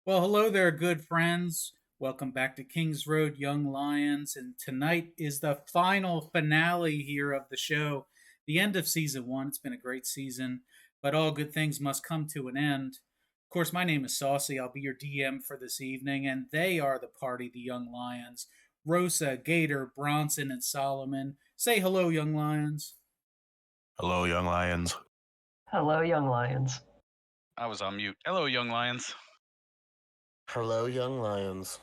Well, hello there, good friends. Welcome back to Kings Road Young Lions. And tonight is the final finale here of the show, the end of season one. It's been a great season, but all good things must come to an end. Of course, my name is Saucey. I'll be your DM for this evening, and they are the party, the Young Lions. Rosa, Gator, Bronson, and Solomon. Say hello, Young Lions. Hello, young lions. Hello, young lions. I was on mute. Hello, young lions. Hello, young lions.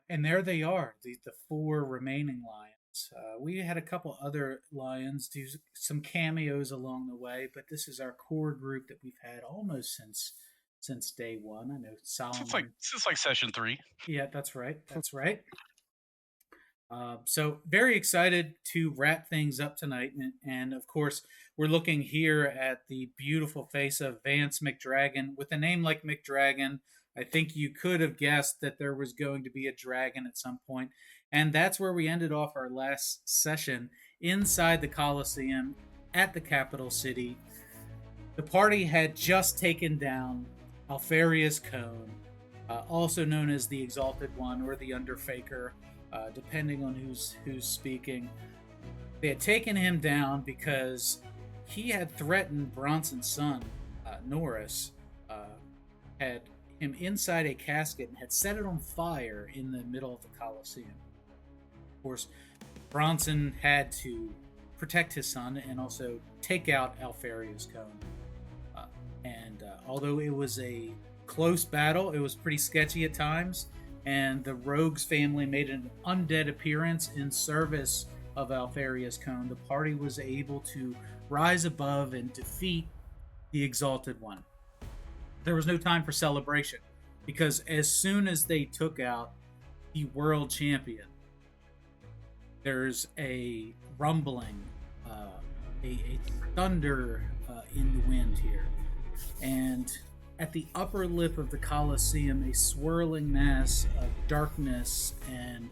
And there they are, the four remaining lions. We had a couple other lions do some cameos along the way, but this is our core group that we've had almost since day one. I know Solomon. Since like session 3. Yeah, that's right. That's right. So very excited to wrap things up tonight, and of course we're looking here at the beautiful face of Vance McDragon. With a name like McDragon, I think you could have guessed that there was going to be a dragon at some point, and that's where we ended off our last session inside the Coliseum at the capital city. The party had just taken down Alfarius Cone, also known as the Exalted One or the Underfaker. Depending on who's speaking. They had taken him down because he had threatened Bronson's son, Norris, had him inside a casket and had set it on fire in the middle of the Coliseum. Of course, Bronson had to protect his son and also take out Alfarius Cone. Although it was a close battle, it was pretty sketchy at times, and the Rogues family made an undead appearance in service of Alfarius Cone. The party was able to rise above and defeat the Exalted One. There was no time for celebration, because as soon as they took out the world champion, there's a rumbling, a thunder in the wind here. And at the upper lip of the Colosseum, a swirling mass of darkness and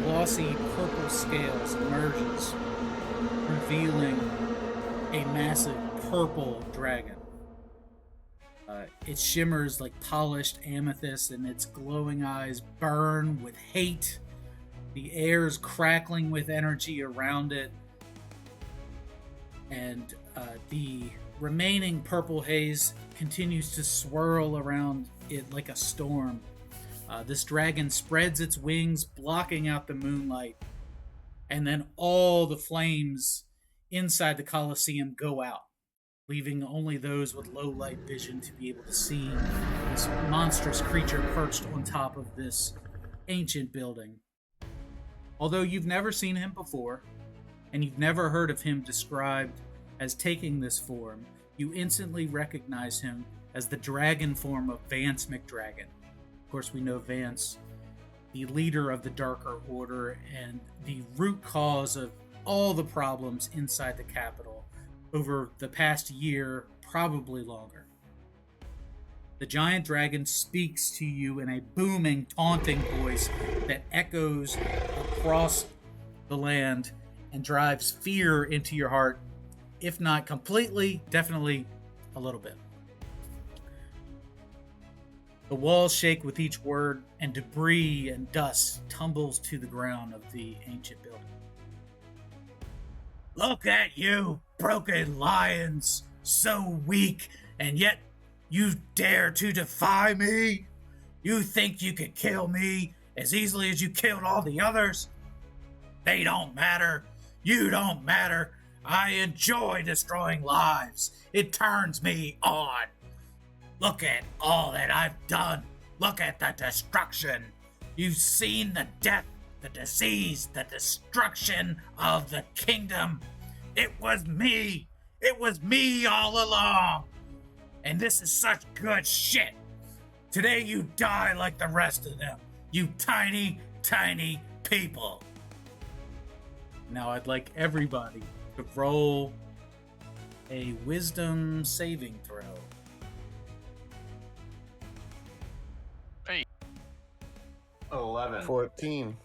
glossy purple scales emerges, revealing a massive purple dragon. It shimmers like polished amethyst, and its glowing eyes burn with hate. The air is crackling with energy around it, and the remaining purple haze continues to swirl around it like a storm. This dragon spreads its wings, blocking out the moonlight, and then all the flames inside the Colosseum go out, leaving only those with low light vision to be able to see this monstrous creature perched on top of this ancient building. Although you've never seen him before, and you've never heard of him described as taking this form, you instantly recognize him as the dragon form of Vance McDragon. Of course, we know Vance, the leader of the Darker Order and the root cause of all the problems inside the capital over the past year, probably longer. The giant dragon speaks to you in a booming, taunting voice that echoes across the land and drives fear into your heart. If not completely, definitely a little bit. The walls shake with each word, and debris and dust tumbles to the ground of the ancient building. Look at you, broken lions, so weak, and yet you dare to defy me? You think you could kill me as easily as you killed all the others? They don't matter. You don't matter. I enjoy destroying lives. It turns me on. Look at all that I've done. Look at the destruction. You've seen the death, the disease, the destruction of the kingdom. It was me. It was me all along. And this is such good shit. Today you die like the rest of them. You tiny, tiny people. Now I'd like everybody to roll a wisdom saving throw. Hey. 11. 14.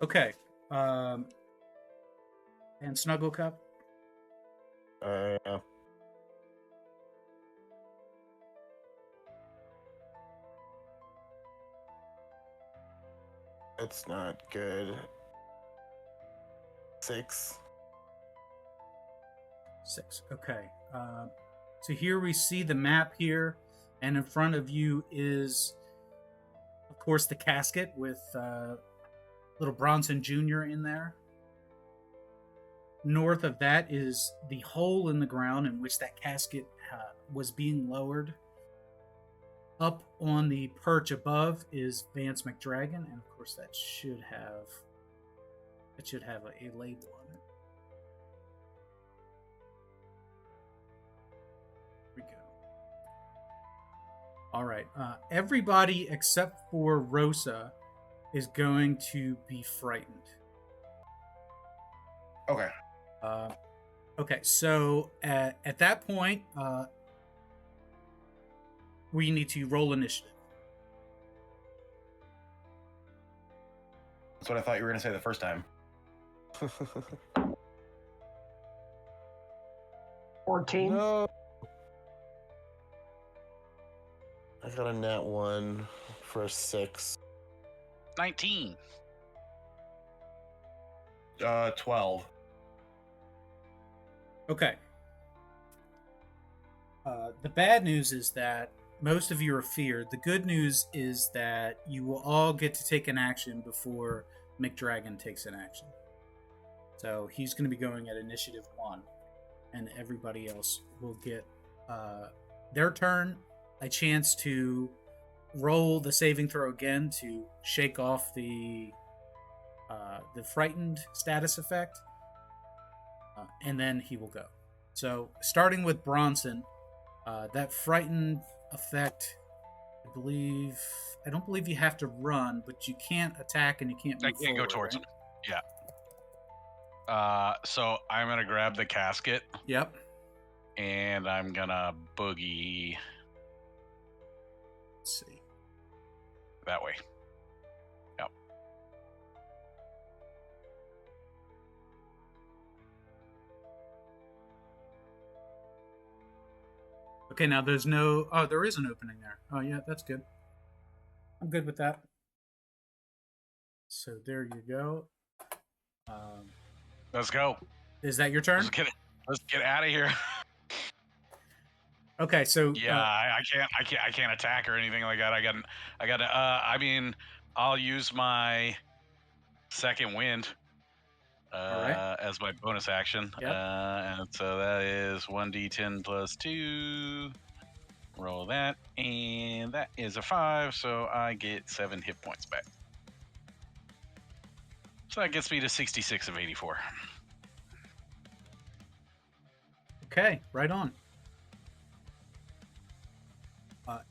Okay. And Snuggle Cup? Yeah. It's not good. 6. 6. Okay. So here we see the map here, and in front of you is, of course, the casket with little Bronson Jr. in there. North of that is the hole in the ground in which that casket was being lowered. Up on the perch above is Vance McDragon, and of course that should have a label on it. Here we go. All right, everybody except for Rosa is going to be frightened. Okay. Okay, so at that point, we need to roll initiative. That's what I thought you were going to say the first time. 14. No. I got a nat 1 for a 6. 19. 12. Okay. The bad news is that most of you are feared. The good news is that you will all get to take an action before McDragon takes an action. So he's going to be going at initiative 1, and everybody else will get their turn, a chance to roll the saving throw again to shake off the frightened status effect, and then he will go. So starting with Bronson, that frightened effect, I don't believe you have to run, but you can't attack and you can't move I can't go forward, towards right? him. Yeah. So I'm gonna grab the casket Yep. and I'm gonna boogie Let's see. that way. Yep. Okay, now there's no... Oh, there is an opening there. Oh, yeah, that's good. I'm good with that. So there you go. Let's go. Is that your turn? Let's get out of here. Okay, so... Yeah, I can't attack or anything like that. I mean, I'll use my second wind right. as my bonus action. Yep. And so that is 1d10 plus 2. Roll that, and that is a 5, so I get 7 hit points back. So that gets me to 66 of 84. Okay, right on.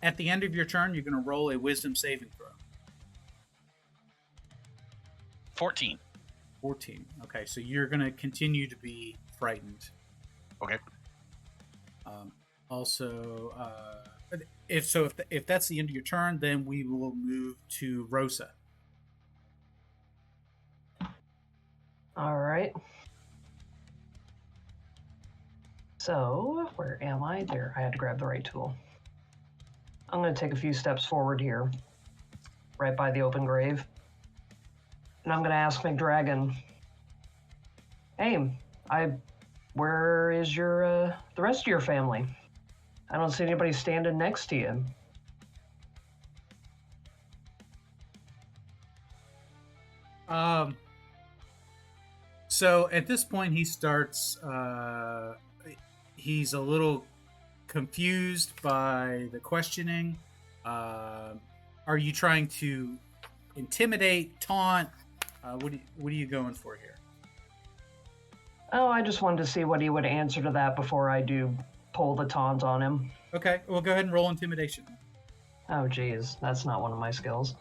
At the end of your turn, you're going to roll a wisdom saving throw. 14. 14. Okay, so you're going to continue to be frightened. Okay. Also, if that's the end of your turn, then we will move to Rosa. All right. So, where am I? There, I had to grab the right tool. I'm going to take a few steps forward here, right by the open grave. And I'm going to ask McDragon, hey, where is the rest of your family? I don't see anybody standing next to you. So at this point, he starts. He's a little confused by the questioning. Are you trying to intimidate, taunt? What are you going for here? Oh, I just wanted to see what he would answer to that before I do pull the taunt on him. Okay, well, go ahead and roll intimidation. Oh, geez, that's not one of my skills.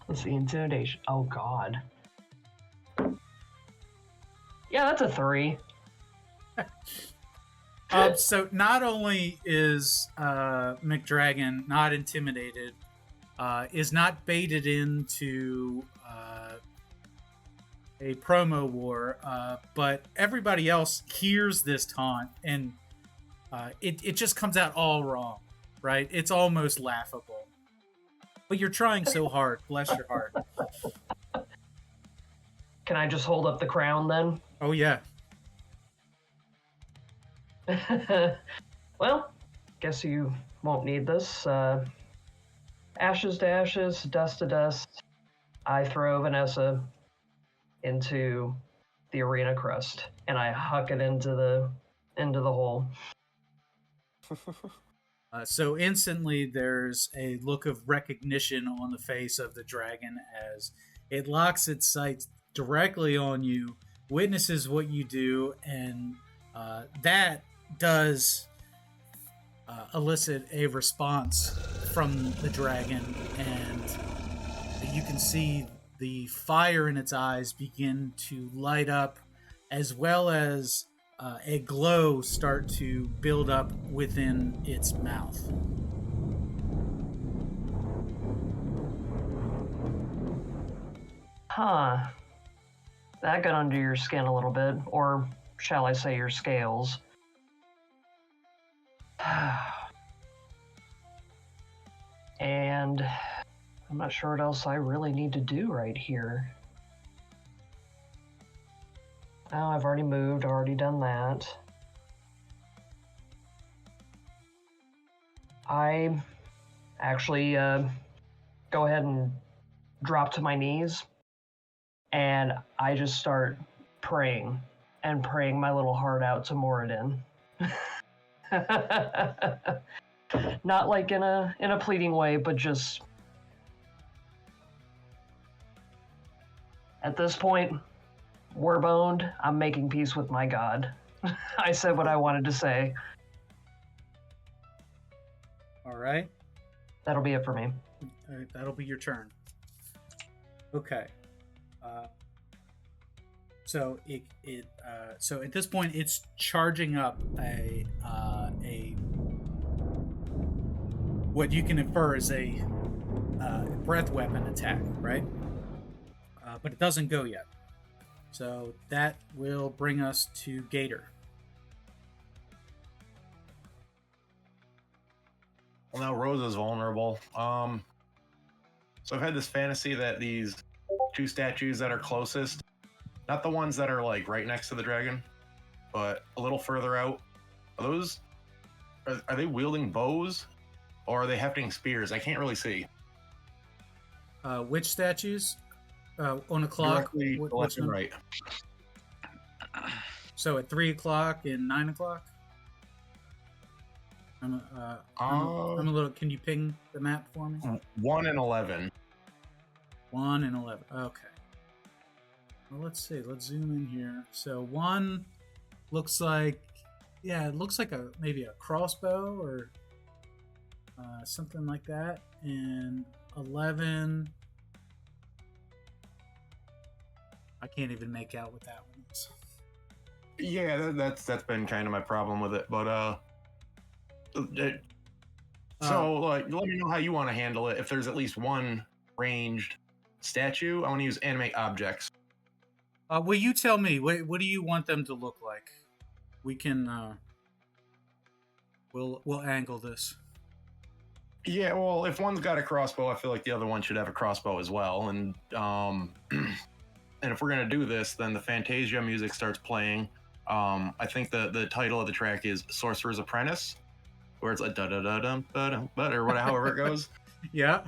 Let's see, intimidation. Oh, God. Yeah, that's a 3. So not only is McDragon not intimidated, is not baited into a promo war, but everybody else hears this taunt, and it just comes out all wrong, right? It's almost laughable. But you're trying so hard. Bless your heart. Can I just hold up the crown then? Oh, yeah. Well, guess you won't need this. Ashes to ashes, dust to dust. I throw Vanessa into the arena crust, and I huck it into the hole. So instantly there's a look of recognition on the face of the dragon as it locks its sights directly on you, witnesses what you do, and that does elicit a response from the dragon, and you can see the fire in its eyes begin to light up, as well as a glow start to build up within its mouth. Huh. That got under your skin a little bit, or shall I say your scales. And I'm not sure what else I really need to do right here. Oh, I've already moved, already done that. I actually go ahead and drop to my knees, and I just start praying and praying my little heart out to Moradin. Not like in a pleading way, but just at this point, we're boned. I'm making peace with my God. I said what I wanted to say. All right. That'll be it for me. All right, that'll be your turn. Okay. So so at this point, it's charging up a what you can infer is a breath weapon attack, right? But it doesn't go yet. So that will bring us to Gator. Well, now Rosa's vulnerable. So I've had this fantasy that these two statues that are closest, not the ones that are like right next to the dragon, but a little further out, are they wielding bows or are they hefting spears? I can't really see. Which statues? On a clock? Directly left and right. So at 3 o'clock and 9 o'clock? I'm a little. Can you ping the map for me? 1 and 11. 1 and 11. Okay. Well, let's see. Let's zoom in here. So 1 looks like, it looks like maybe a crossbow or something like that. And 11, I can't even make out what that one is. Yeah, that's been kind of my problem with it, but so like, let me know how you want to handle it. If there's at least one ranged statue, I want to use animate objects. Well, you tell me. What do you want them to look like? We can. We'll angle this. Yeah, well, if one's got a crossbow, I feel like the other one should have a crossbow as well. And and if we're gonna do this, then the Fantasia music starts playing. I think the title of the track is Sorcerer's Apprentice, where it's like da da da dum ba dum ba, or whatever, however it goes. Yeah.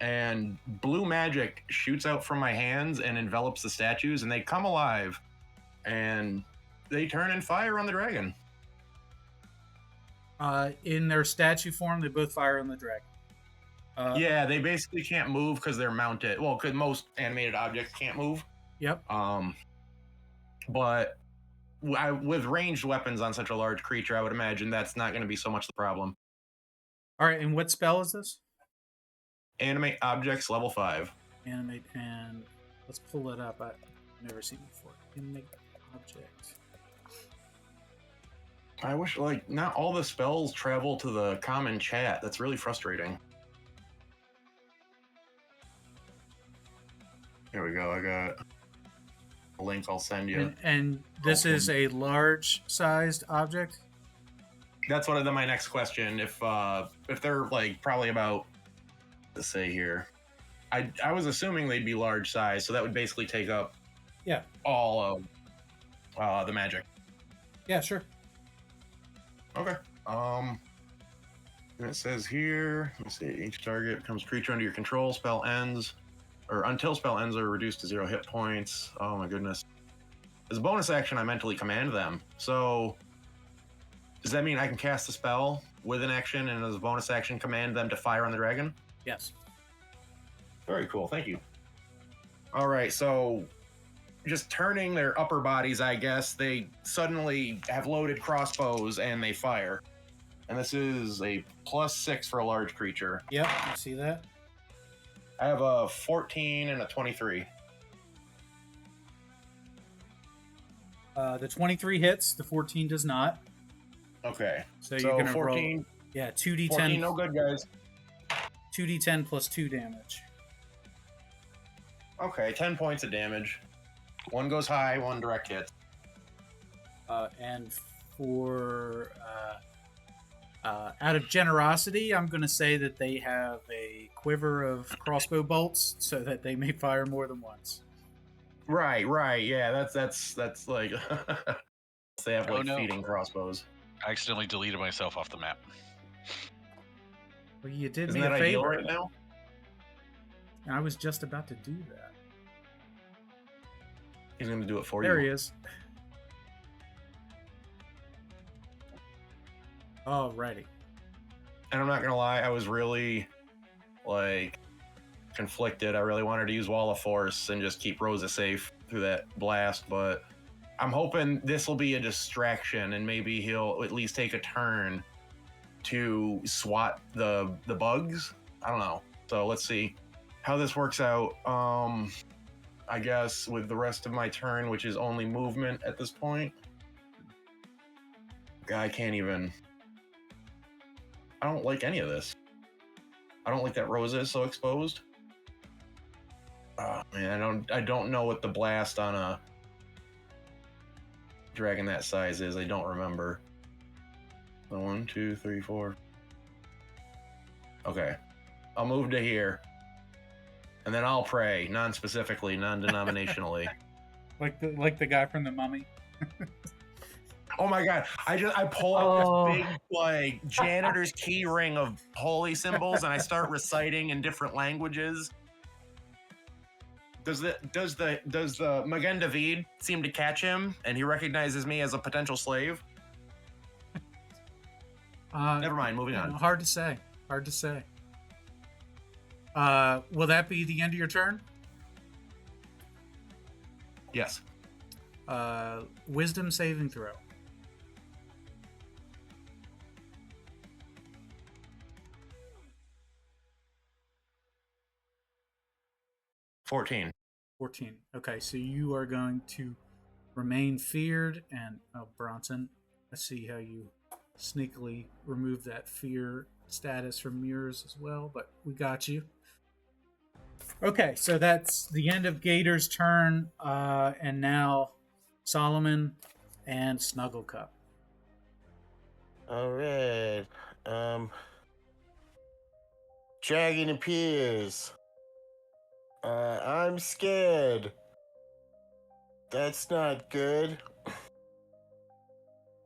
And blue magic shoots out from my hands and envelops the statues, and they come alive, and they turn and fire on the dragon. In their statue form, they both fire on the dragon. Yeah, they basically can't move because they're mounted. Well, because most animated objects can't move. Yep. But with ranged weapons on such a large creature, I would imagine that's not going to be so much the problem. All right, and what spell is this? Animate objects, level 5. Animate, and let's pull it up. I've never seen it before. Animate object. I wish, like, not all the spells travel to the common chat. That's really frustrating. Here we go. I got a link I'll send you. And this is a large-sized object? That's my next question. If they're, like, probably about to say here. I was assuming they'd be large size, so that would basically take up Yeah. all of the magic. Yeah, sure. Okay. And it says here, let's see, each target becomes creature under your control, spell ends, or until spell ends are reduced to 0 hit points. Oh my goodness. As a bonus action, I mentally command them. So does that mean I can cast a spell with an action and as a bonus action command them to fire on the dragon? Yes. Very cool, thank you. All right, so just turning their upper bodies, I guess, they suddenly have loaded crossbows and they fire. And this is a +6 for a large creature. Yep, you see that? I have a 14 and a 23. The 23 hits, the 14 does not. Okay. So you're going to 14, roll... Yeah, 2d10. 14, no good, guys. 2d10 plus 2 damage. Okay, 10 points of damage. One goes high, one direct hit. And for... out of generosity, I'm going to say that they have a quiver of crossbow bolts so that they may fire more than once. Right, yeah, that's like... they have, like, feeding crossbows. I accidentally deleted myself off the map. Well, you did Isn't me that a ideal favor. right now? I was just about to do that. He's going to do it for There you. he is. Alrighty. And I'm not going to lie, I was really, like, conflicted. I really wanted to use Wall of Force and just keep Rosa safe through that blast, but I'm hoping this will be a distraction and maybe he'll at least take a turn to swat the bugs. I don't know. So let's see how this works out. I guess with the rest of my turn, which is only movement at this point. I can't even... I don't like any of this. I don't like that Rosa is so exposed. Man, I don't know what the blast on a dragon that size is. I don't remember. 1, 2, 3, 4. Okay. I'll move to here. And then I'll pray, non-specifically, non-denominationally. Like the guy from The Mummy. Oh my god! I pull out this big like janitor's key ring of holy symbols and I start reciting in different languages. Does the Magen David seem to catch him and he recognizes me as a potential slave? Never mind. Moving on. Hard to say. Will that be the end of your turn? Yes. Wisdom saving throw. $14. 14. Okay, so you are going to remain feared, and Bronson, I see how you sneakily remove that fear status from yours as well, but we got you. Okay, so that's the end of Gator's turn, and now Solomon and Snugglecup. All right. Dragon appears. I'm scared. That's not good.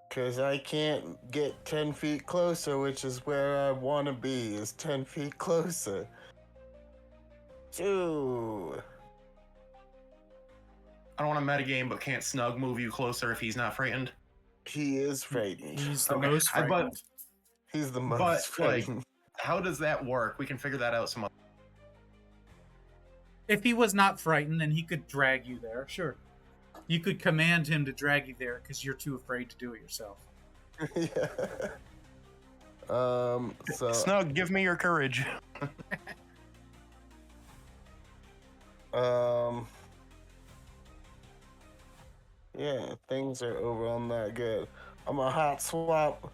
Because I can't get 10 feet closer, which is where I want to be, is 10 feet closer. 2. I don't want to metagame, but can't Snug move you closer if he's not frightened? He is frightened. He's the Okay, most frightened. He's the But, most like, frightened. how does that work? We can figure that out some other. If he was not frightened, then he could drag you there. Sure. You could command him to drag you there because you're too afraid to do it yourself. Yeah. So Snug, give me your courage. Yeah, things are overall not good. I'm a hot swap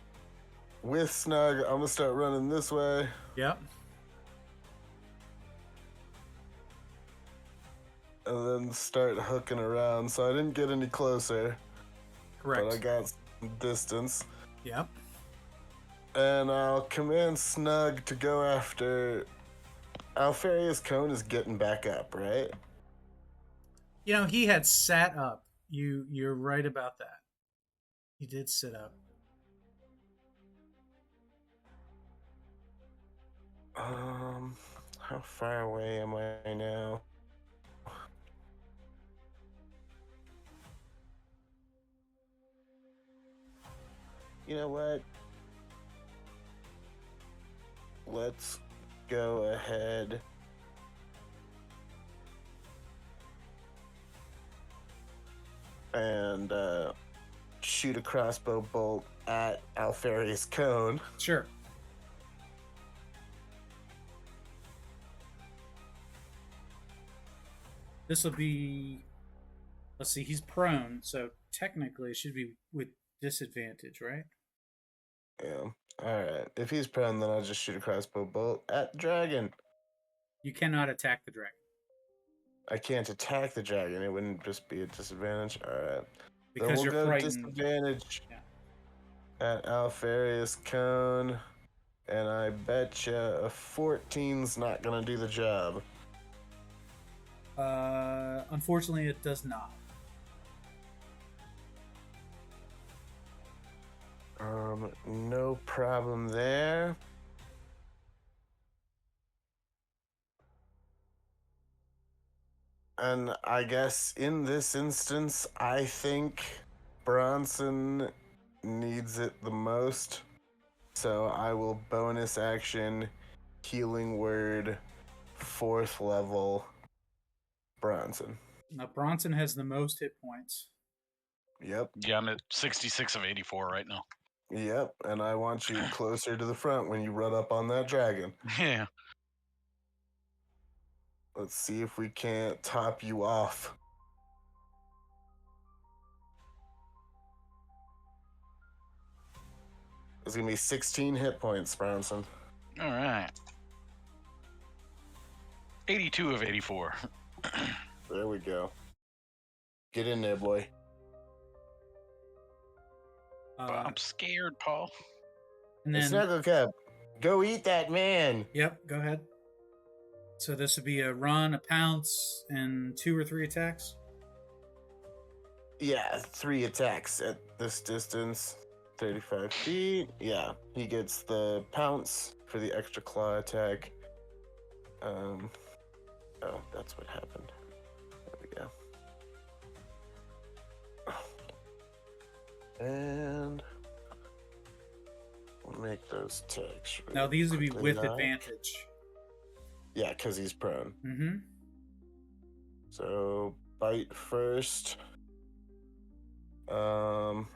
with Snug. I'm gonna start running this way. Yep. And then start hooking around. So I didn't get any closer, Correct. but I got some distance. Yep. And I'll command Snug to go after Alfarius Cone is getting back up, right? You know, he had sat up. You're right about that. He did sit up. How far away am I now? You know what? Let's go ahead and shoot a crossbow bolt at Alfarius Cone. Sure. This will be. Let's see, he's prone, so technically it should be with disadvantage, right? Yeah. Alright. If he's prone, then I'll just shoot a crossbow bolt at the dragon. You cannot attack the dragon. I can't attack the dragon. It wouldn't just be a disadvantage. Alright. Because then we'll you're go frightened. disadvantage Yeah. at Alfarius Cone. And I bet you a 14's not going to do the job. Unfortunately, it does not. No problem there. And I guess in this instance, I think Bronson needs it the most. So I will bonus action healing word 4th level Bronson. Now, Bronson has the most hit points. Yep. Yeah, I'm at 66 of 84 right now. Yep. And I want you closer to the front when you run up on that dragon. Yeah. Let's see if we can't top you off. It's going to be 16 hit points, Bronson. All right. 82 of 84. There we go. Get in there, boy. I'm scared, Paul. And then, Snugglecap, go eat that man. yep, go ahead. So this would be a run, a pounce, and 2 or 3 attacks. Yeah, 3 attacks at this distance. 35 feet. Yeah, he gets the pounce for the extra claw attack. Oh, that's what happened. There we go. And we'll make those attacks. Now really these would be quickly, with like. advantage. Yeah, because he's prone. Mm-hmm. So bite first. +6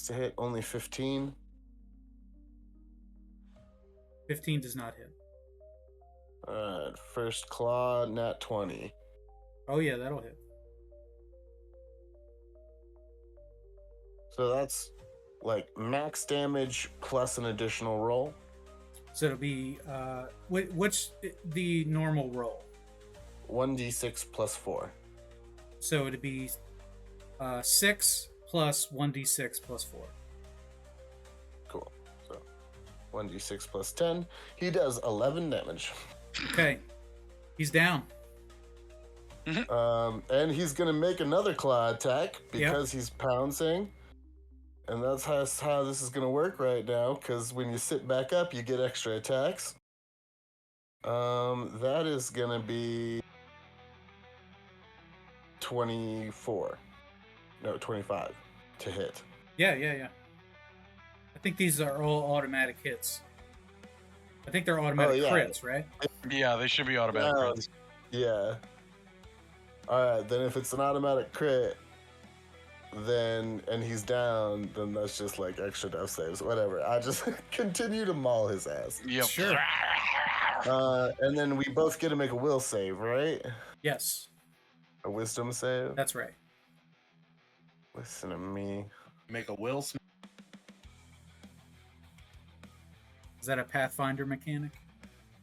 to hit, only 15. 15 does not hit. First claw, nat 20. Oh yeah, that'll hit. So that's like max damage plus an additional roll. So it'll be what's the normal roll? 1d6 plus 4. So it'd be 6 plus 1d6 plus 4. Cool. So 1d6 plus 10. He does 11 damage. Okay, he's down. And he's gonna make another claw attack because he's pouncing. And that's how this is gonna work right now, because when you sit back up, you get extra attacks. That is gonna be 24. No, 25 to hit. Yeah. I think these are all automatic hits. I think they're automatic crits, right? Yeah, they should be automatic crits. Yeah. Alright, then if it's an automatic crit, and he's down, then that's just like extra death saves, whatever. I just continue to maul his ass. Yep. Sure. And then we both get to make a will save, right? Yes, A wisdom save. that's right. Listen to me. Make a will. Is that a Pathfinder mechanic?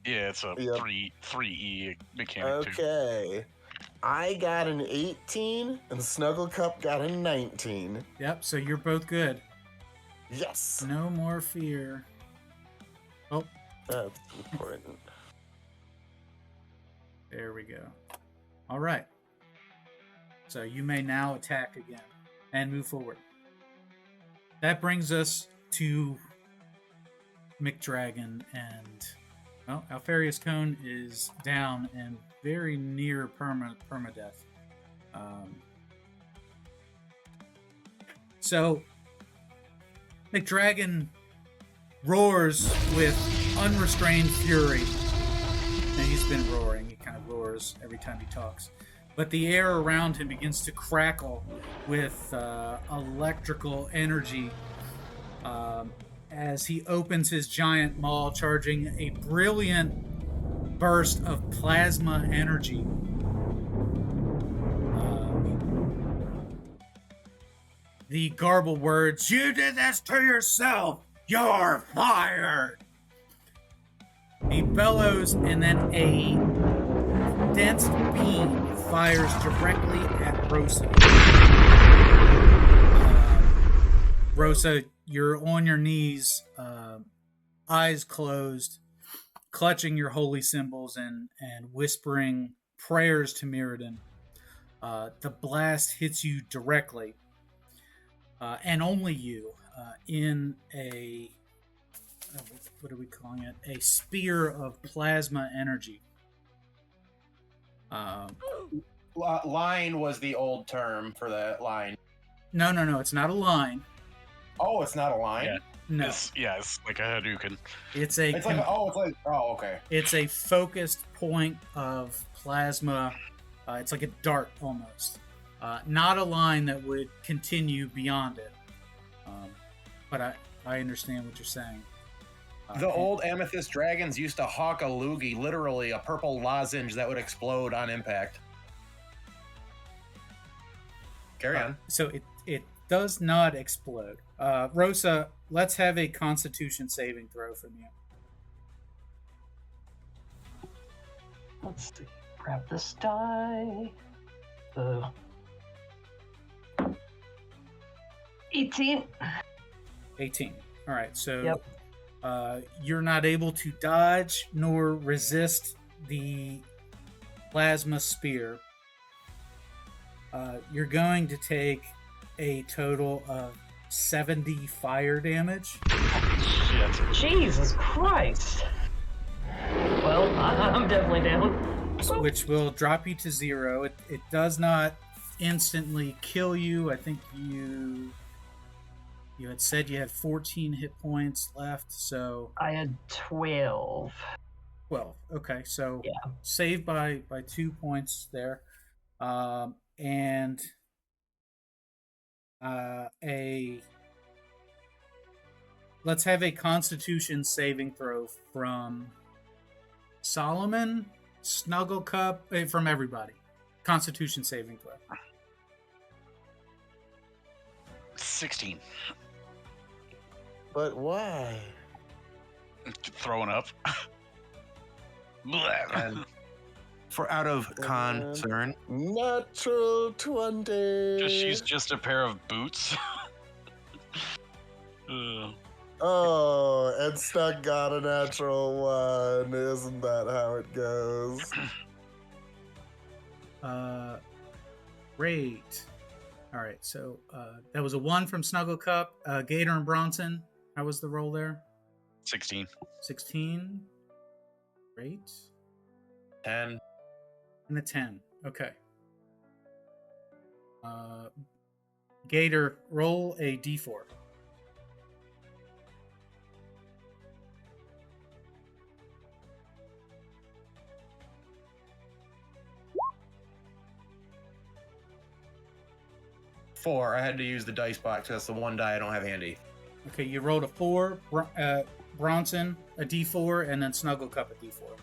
Yeah, it's a Yep. 3E mechanic too. Okay. I got an 18 and Snugglecup got a 19. Yep. So you're both good. Yes. No more fear. Oh, That's important. There we go. All right. So you may now attack again and move forward. That brings us to McDragon, and Alfarius Cone is down and very near permadeath. So McDragon roars with unrestrained fury. And he's been roaring. He kind of roars every time he talks. But the air around him begins to crackle with electrical energy as he opens his giant maw, charging a brilliant burst of plasma energy. The garbled words, "You did this to yourself! You're fired!" He bellows, and then a dense beam fires directly at Rosa. Rosa, you're on your knees, eyes closed, clutching your holy symbols and whispering prayers to Mirrodin. The blast hits you directly, and only you, in a... what are we calling it? A spear of plasma energy. Line was the old term for that line. No. It's not a line. Oh, it's not a line? Yeah. No. It's like a Hadouken. Okay. It's a focused point of plasma. It's like a dart almost. Not a line that would continue beyond it. But I understand what you're saying. The old amethyst dragons used to hawk a loogie, literally a purple lozenge that would explode on impact. Carry on. So it does not explode. Rosa, let's have a Constitution saving throw from you. Let's see. Grab this die. 18. 18. All right. So Yep. You're not able to dodge nor resist the plasma spear. You're going to take a total of 70 fire damage. Shit. Jesus Christ. Well, I'm definitely down. Which will drop you to 0. It does not instantly kill you. I think you had said you had 14 hit points left, so... I had 12. 12. Okay, so Yeah. saved by 2 points there. And let's have a Constitution saving throw from Solomon, Snugglecup, from everybody. Constitution saving throw. 16. But why? Throwing up. And for out of concern, Natural 20. She's just a pair of boots. Oh, and Snug got a natural 1. Isn't that how it goes? Great. All right, so that was a 1 from Snugglecup. Gator and Bronson, how was the roll there? 16. 16. Great. 10. And a 10. Okay. Gator, roll a d4. Four. I had to use the dice box. That's the one die I don't have handy. Okay, you rolled a 4. Bronson, a d4, and then Snugglecup, a d4.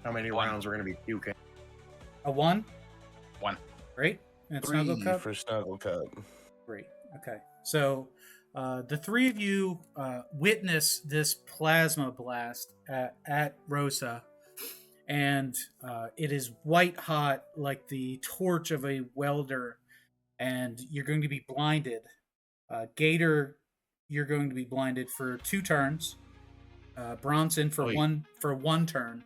How many One. rounds we're going to be puking? A 1? 1. Great. And 3 Snugglecup? for Snugglecup. 3. Okay. So the three of you witness this plasma blast at Rosa, and it is white hot like the torch of a welder, and you're going to be blinded. Gator, you're going to be blinded for 2 turns. Bronson for Oh, one turn,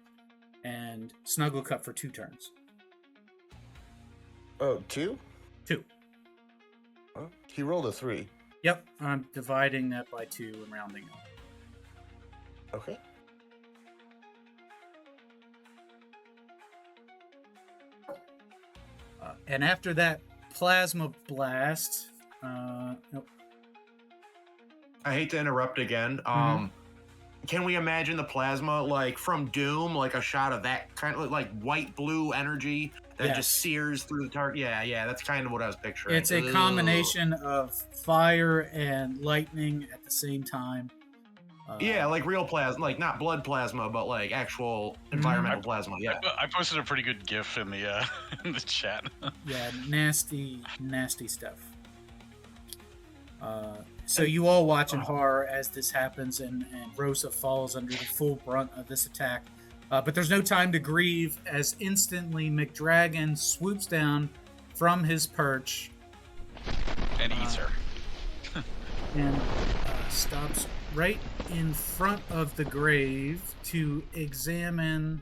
and Snugglecup for 2 turns. Oh, 2? 2. Oh, he rolled a 3. Yep, I'm dividing that by 2 and rounding up. Okay. And after that plasma blast, nope. I hate to interrupt again. Can we imagine the plasma like from Doom, like a shot of that kind of like white blue energy that Yes. just sears through the target? Yeah, that's kind of what I was picturing. It's a combination of fire and lightning at the same time. Yeah, like real plasma, like not blood plasma, but like actual environmental plasma. Yeah. I posted a pretty good GIF in the in the chat. Yeah, nasty stuff. So you all watch in horror as this happens, and Rosa falls under the full brunt of this attack. But there's no time to grieve, as instantly McDragon swoops down from his perch And eats her. and stops right in front of the grave to examine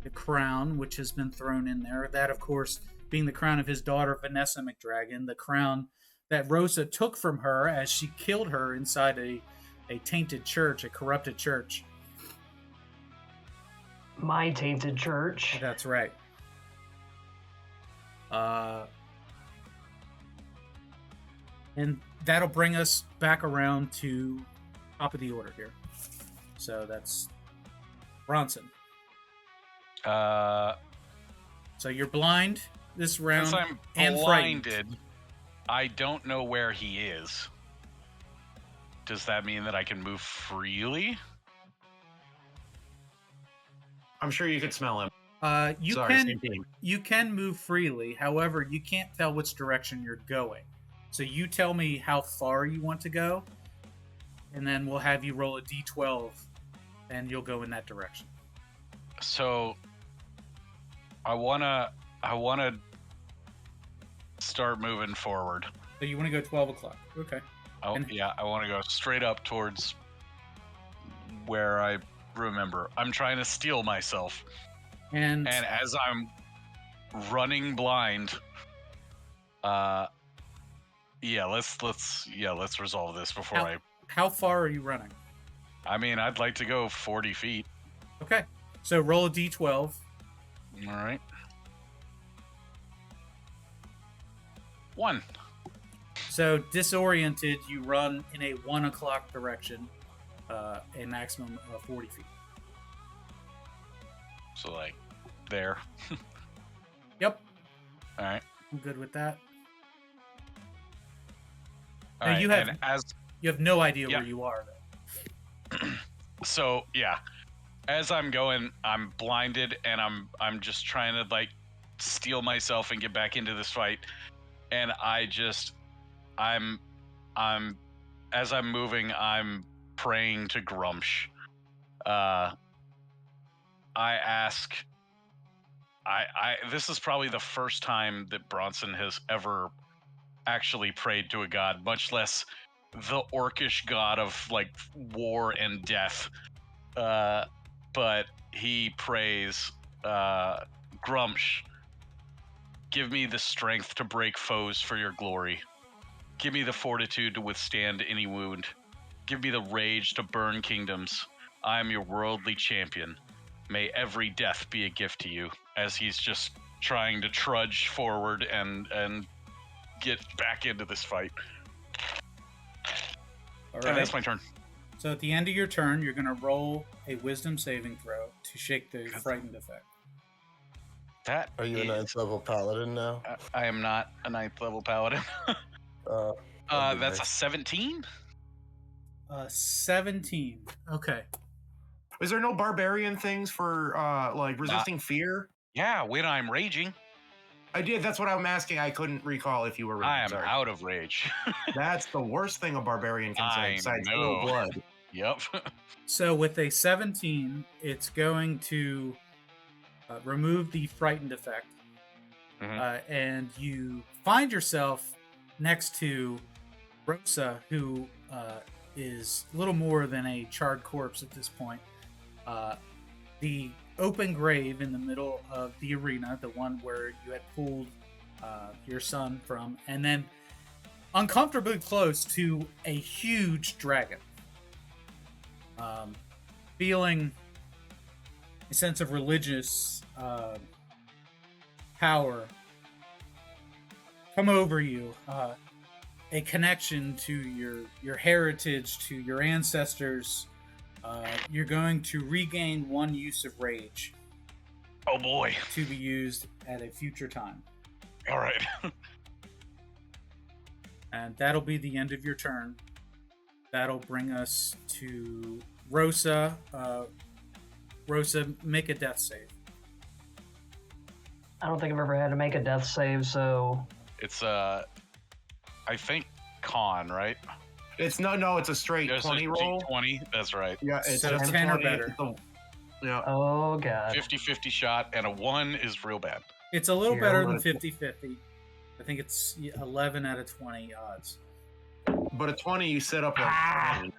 the crown, which has been thrown in there. That, of course, being the crown of his daughter, Vanessa McDragon, the crown that Rosa took from her as she killed her inside a tainted church, a corrupted church. My tainted church. That's right. And that'll bring us back around to top of the order here. So that's Bronson. So you're blind this round. Since I'm and frightened. blinded, I don't know where he is. Does that mean that I can move freely? I'm sure you could smell him. You can move freely. However, you can't tell which direction you're going. So you tell me how far you want to go, and then we'll have you roll a d12, and you'll go in that direction. So I wanna start moving forward. So you want to go 12 o'clock. Okay. I want to go straight up towards where I remember. I'm trying to steel myself. And as I'm running blind, let's resolve this before how far are you running? I mean, I'd like to go 40 feet. Okay. So roll a d12. All right. 1. So disoriented, you run in a 1 o'clock direction, a maximum of 40 feet. So like there. Yep. All right. I'm good with that. All Now, right. you have no idea where you are, though. So yeah, as I'm going, I'm blinded, and I'm just trying to like steel myself and get back into this fight. And I'm as I'm moving, I'm praying to Grumsh. I ask. This is probably the first time that Bronson has ever actually prayed to a god, much less the orcish god of like war and death. But he prays, Grumsh, give me the strength to break foes for your glory. Give me the fortitude to withstand any wound. Give me the rage to burn kingdoms. I am your worldly champion. May every death be a gift to you, as he's just trying to trudge forward and get back into this fight. All right. And that's my turn. So at the end of your turn, you're going to roll a wisdom saving throw to shake the frightened effect. Are you a 9th level paladin now? I am not a 9th level paladin. That's nice. a 17? 17. Okay. Is there no barbarian things for like resisting fear? Yeah, when I'm raging. I did. That's what I'm asking. I couldn't recall if you were. I am Sorry. out of rage. That's the worst thing a barbarian can say. I Besides know. blood. Yep. So with a 17, it's going to remove the frightened effect. And you find yourself next to Rosa, who is little more than a charred corpse at this point. The open grave in the middle of the arena, the one where you had pulled your son from, and then uncomfortably close to a huge dragon. Feeling a sense of religious power come over you, a connection to your heritage, to your ancestors. You're going to regain 1 use of rage. Oh boy. To be used at a future time. All right. And that'll be the end of your turn. That'll bring us to Rosa. Rosa, make a death save. I don't think I've ever had to make a death save, so It's I think con, right? It's it's a straight There's 20 a roll. 20, that's right. Yeah, it's So a 10 or 20, better. Yeah. oh god. 50-50 shot, and a 1 is real bad. It's a little Here, better I'm than gonna- 50-50. I think it's 11 out of 20 odds. But a 20, you set up Ah. a.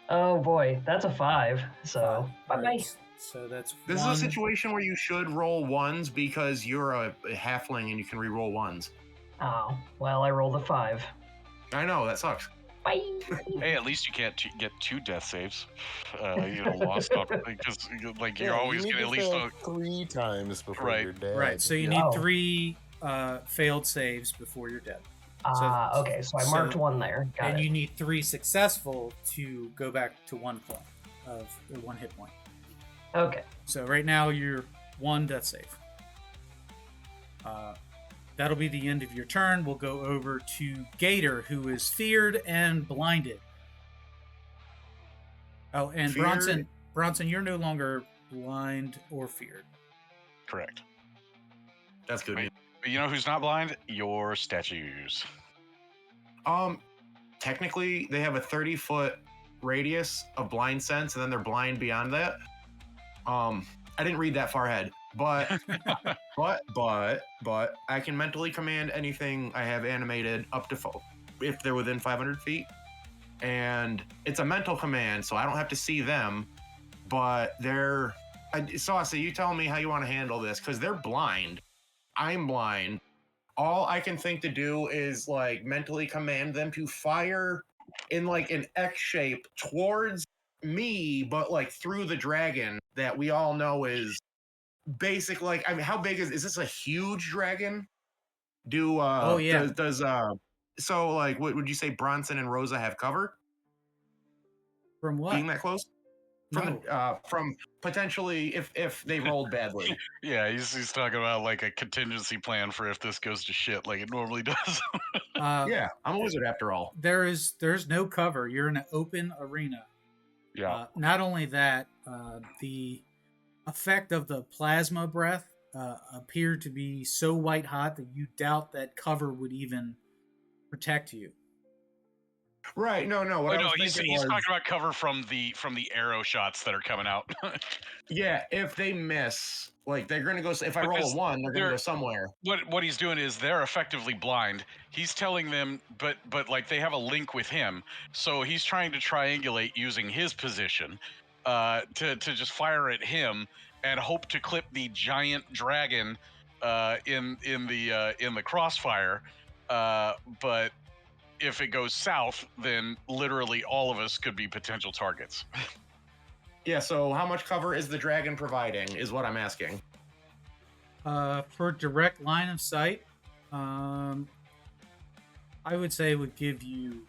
Oh boy, that's a 5. So bye bye. Right. So that's This one. is a situation where you should roll ones because you're a halfling and you can re-roll ones. Oh well, I rolled a 5. I know that sucks. Bye. Hey, at least you can't get 2 death saves. Lost on because like you're always you need gonna at to least fail 3 times before Right. you're dead. Right. So you Yeah. need Oh. 3 failed saves before you're dead. Okay, so I marked 1 there. Got And it. you need 3 successful to go back to 1 point of 1 hit point. Okay. So right now you're 1 death save. That'll be the end of your turn. We'll go over to Gator, who is feared and blinded. Oh, and Feared? Bronson, you're no longer blind or feared. correct. That's good. Wait. But you know who's not blind? Your statues. Technically, they have a 30-foot radius of blind sense, and then they're blind beyond that. I didn't read that far ahead, but but I can mentally command anything I have animated up to if they're within 500 feet, and it's a mental command, so I don't have to see them, but they're. Saucey, you tell me how you want to handle this, because they're blind. I'm blind. All I can think to do is like mentally command them to fire in like an X shape towards me, but like through the dragon that we all know is basic. Like, I mean, how big is this a huge dragon? Oh, yeah. So like, what would you say Bronson and Rosa have cover? From what? Being that close? From No. from potentially if they rolled badly. Yeah, he's talking about like a contingency plan for if this goes to shit like it normally does. Yeah, I'm a wizard after all. There's no cover. You're in an open arena. Yeah. Not only that, the effect of the plasma breath appeared to be so white hot that you doubt that cover would even protect you. Right. No. What I was he's thinking was, talking about cover from the arrow shots that are coming out. yeah, if they miss, like they're gonna go. If I roll Because a 1, they're gonna go somewhere. What he's doing is they're effectively blind. He's telling them, but like they have a link with him, so he's trying to triangulate using his position to just fire at him and hope to clip the giant dragon in the crossfire. But if it goes south, then literally all of us could be potential targets. Yeah. So how much cover is the dragon providing? Is what I'm asking. For direct line of sight, I would say it would give you.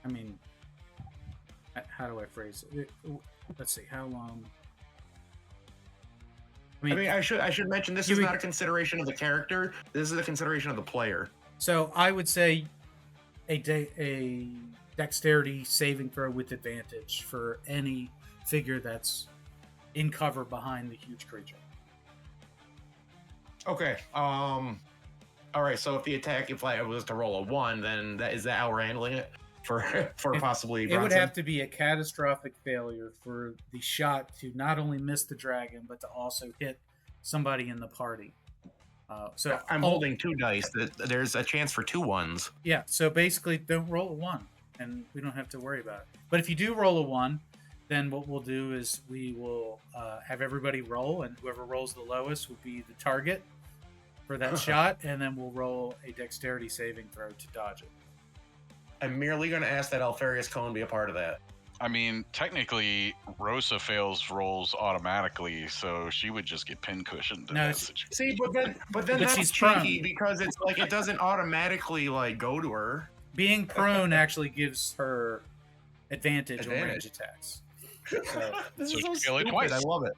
I mean, how do I phrase it? Let's see, how long? I mean, I should mention this You is would- not a consideration of the character. This is a consideration of the player. So I would say a dexterity saving throw with advantage for any figure that's in cover behind the huge creature. Okay. All right. So if I was to roll a 1, then is that how we're handling it for possibly? It would Bronson? have to be a catastrophic failure for the shot to not only miss the dragon, but to also hit somebody in the party. So I'm holding 2 dice. There's a chance for 2 ones. Yeah, so basically don't roll a 1, and we don't have to worry about it. But if you do roll a 1, then what we'll do is we will have everybody roll, and whoever rolls the lowest will be the target for that shot, and then we'll roll a dexterity saving throw to dodge it. I'm merely going to ask that Alfarius Cone be a part of that. I mean, technically, Rosa fails rolls automatically, so she would just get pin cushioned in No, that situation. See, but then that's she's cheeky prone. because it's like it doesn't automatically like go to her. Being prone actually gives her advantage on range attacks. This So is so she failed it stupid. twice. I love it.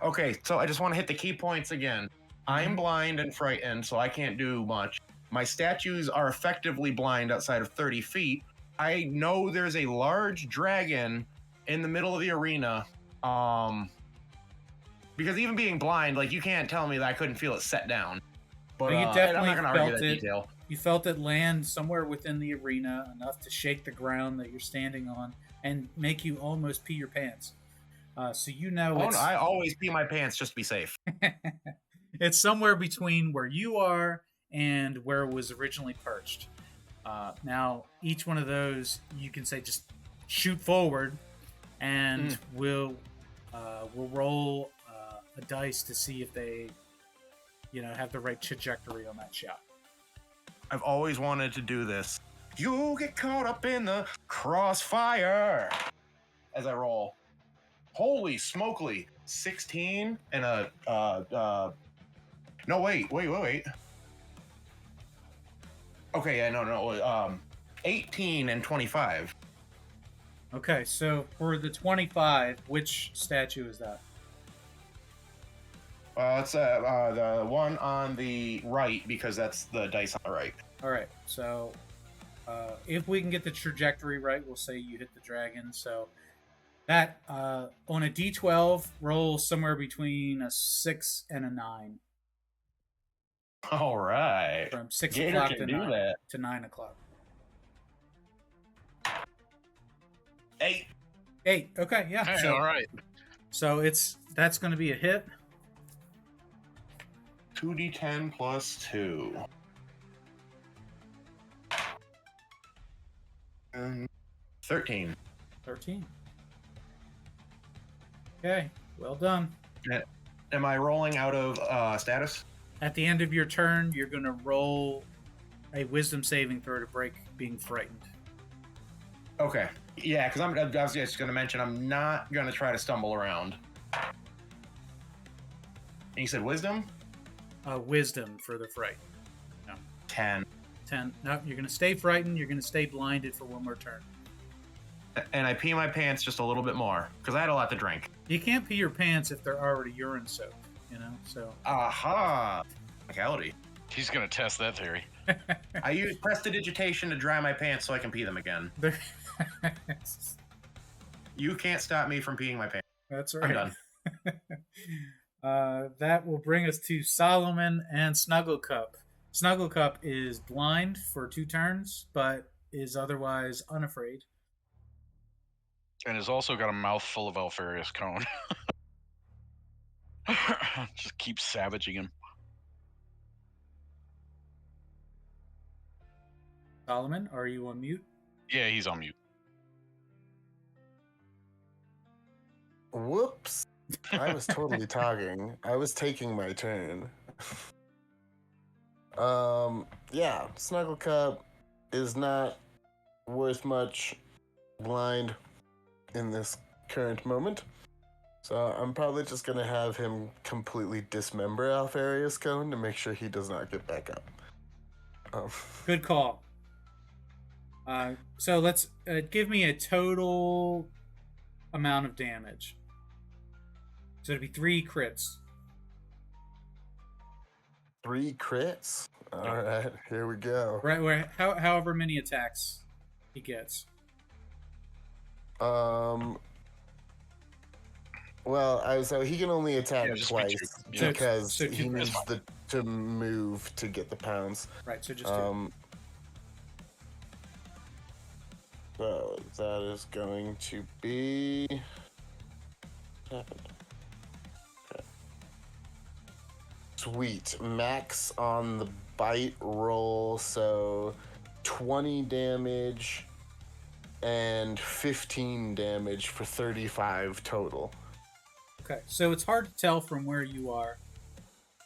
Okay, so I just want to hit the key points again. I'm blind and frightened, so I can't do much. My statues are effectively blind outside of 30 feet. I know there's a large dragon in the middle of the arena. Because even being blind, like, you can't tell me that I couldn't feel it set down. But you I'm definitely not going to argue felt that it. detail. You felt it land somewhere within the arena, enough to shake the ground that you're standing on and make you almost pee your pants. So you know Oh, no, I always pee my pants just to be safe. it's somewhere between where you are and where it was originally perched. Now, each one of those, you can say just shoot forward, and we'll roll a dice to see if they, have the right trajectory on that shot. I've always wanted to do this. You get caught up in the crossfire as I roll. Holy smokely. 16 and a no, wait. Okay, yeah, no. 18 and 25. Okay, so for the 25, which statue is that? It's the one on the right because that's the dice on the right. All right, so if we can get the trajectory right, we'll say you hit the dragon. So that on a D12, roll somewhere between a 6 and a 9. All right. From 6 Gator o'clock can to do 9, that. to 9 o'clock. 8. 8. Okay, yeah. Hey, So, all right. so that's going to be a hit. 2d10 plus 2. And 13. 13. Okay, well done. Am I rolling out of status? At the end of your turn, you're going to roll a wisdom saving throw to break being frightened. Okay. Yeah, because I was just going to mention I'm not going to try to stumble around. And you said wisdom? Wisdom for the fright. No. 10. 10. No, you're going to stay frightened. You're going to stay blinded for one more turn. And I pee my pants just a little bit more because I had a lot to drink. You can't pee your pants if they're already urine soaked, so. Aha! Technicality. He's going to test that theory. I use prestidigitation to dry my pants so I can pee them again. You can't stop me from peeing my pants. That's right. I'm done. That will bring us to Solomon and Snugglecup. Snugglecup is blind for 2 turns, but is otherwise unafraid. And has also got a mouthful of Alfarius Cone. Just keep savaging him. Solomon, are you on mute? Yeah, he's on mute. Whoops. I was totally talking. I was taking my turn. Yeah, Snugglecup is not worth much blind in this current moment. So I'm probably just going to have him completely dismember Alfarius Cone to make sure he does not get back up. Good call. So let's give me a total amount of damage. So it'd be 3 crits. 3 crits? Alright, here we go. Right, where however many attacks he gets. Well, so he can only attack Yeah, just twice be two. because So two he needs crits. to move to get the pounds. Right, so just 2. So that is going to be. What happened? Okay. Sweet. Max on the bite roll, so 20 damage and 15 damage for 35 total. Okay, so it's hard to tell from where you are,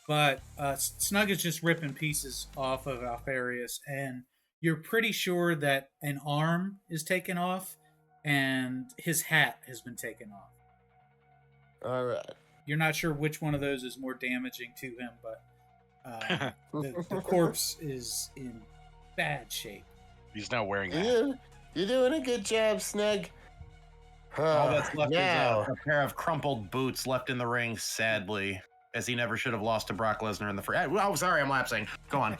but Snug is just ripping pieces off of Alfarius, and you're pretty sure that an arm is taken off and his hat has been taken off. All right. You're not sure which one of those is more damaging to him, but the corpse is in bad shape. He's not wearing that. You're doing a good job, Snug. All that's left now. is a pair of crumpled boots left in the ring, sadly, as he never should have lost to Brock Lesnar in the first. Oh, sorry, I'm lapsing. Go on.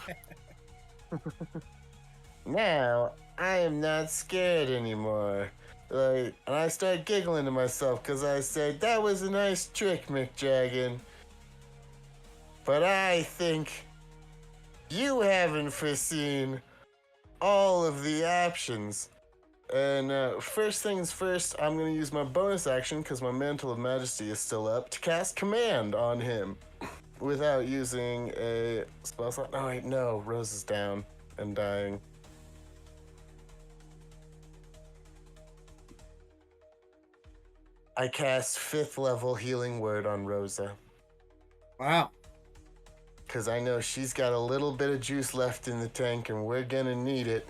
Now, I am not scared anymore. And I started giggling to myself because I said, that was a nice trick, McDragon. But I think you haven't foreseen all of the options. And first things first, I'm going to use my bonus action, because my Mantle of Majesty is still up, to cast Command on him without using a spell slot. Oh, wait, no. Rose is down and dying. I cast 5th level Healing Word on Rosa. Wow. Because I know she's got a little bit of juice left in the tank, and we're going to need it.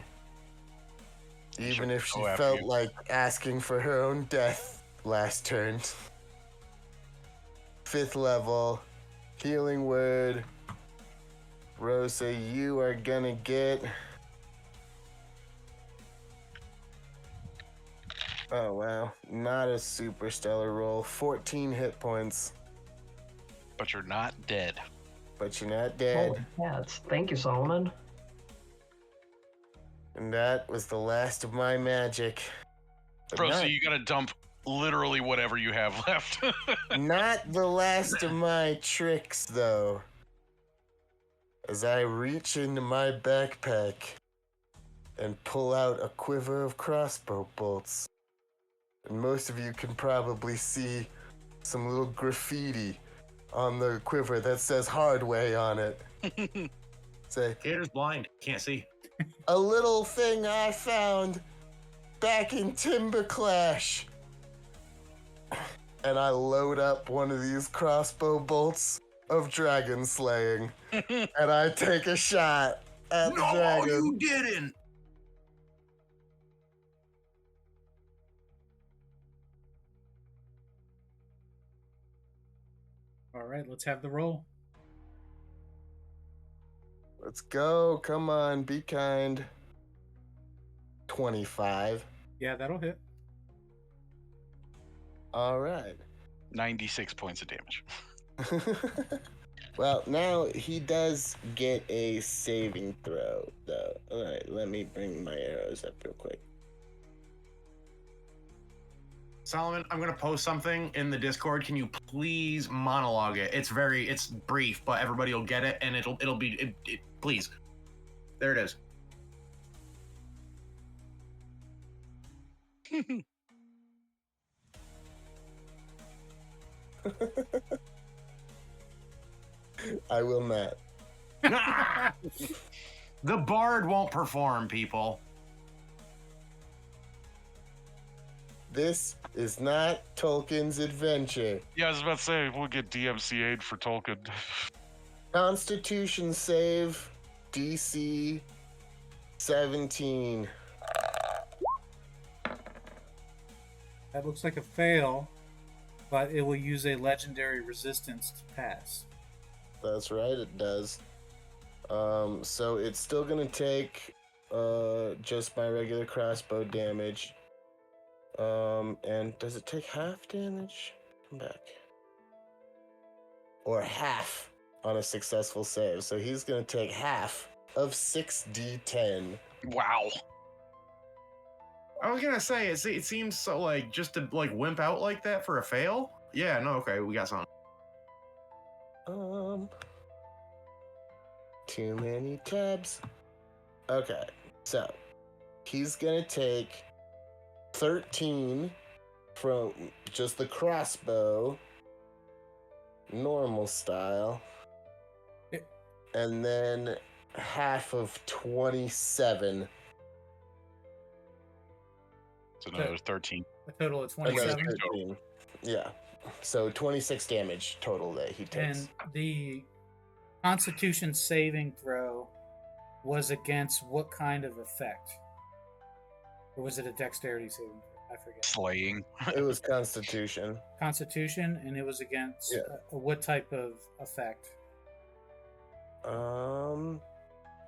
Even if she felt like asking for her own death last turn. 5th level, Healing Word. Rosa, you are gonna get... Oh, wow. Not a super stellar roll. 14 hit points. But you're not dead. But you're not dead. Oh, yeah, thank you, Solomon. And that was the last of my magic. But Bro, so you gotta dump literally whatever you have left. Not the last of my tricks, though. As I reach into my backpack and pull out a quiver of crossbow bolts. And most of you can probably see some little graffiti on the quiver that says Hard Way on it. Say, Gator's blind. Can't see. a little thing I found back in Timber Clash. And I load up one of these crossbow bolts of dragon slaying. And I take a shot at the dragon. No, you didn't! All right, let's have the roll. Let's go. Come on, be kind. 25. Yeah, that'll hit. All right. 96 points of damage. Well, now he does get a saving throw, though. All right, let me bring my arrows up real quick. Solomon, I'm gonna post something in the Discord. Can you please monologue it? It's brief, but everybody will get it, and it'll be please. There it is. I will not. The bard won't perform, people. This is not Tolkien's adventure. Yeah, I was about to say, we'll get DMCA'd for Tolkien. Constitution save, DC 17. That looks like a fail, but it will use a legendary resistance to pass. That's right, it does. So it's still gonna take just my regular crossbow damage. And does it take half damage? Come back. Or half on a successful save. So he's gonna take half of 6d10. Wow. I was gonna say it seems so like just to like wimp out like that for a fail. Yeah, no, okay, we got something. Too many tabs. Okay, so he's gonna take 13 from just the crossbow, normal style, and then half of 27. So another 13. A total of Another 27. 13. Yeah. So 26 damage total that he takes. And the Constitution saving throw was against what kind of effect? Or was it a dexterity saving throw? I forget. Slaying. It was Constitution. Constitution, and it was against Yeah. what type of effect?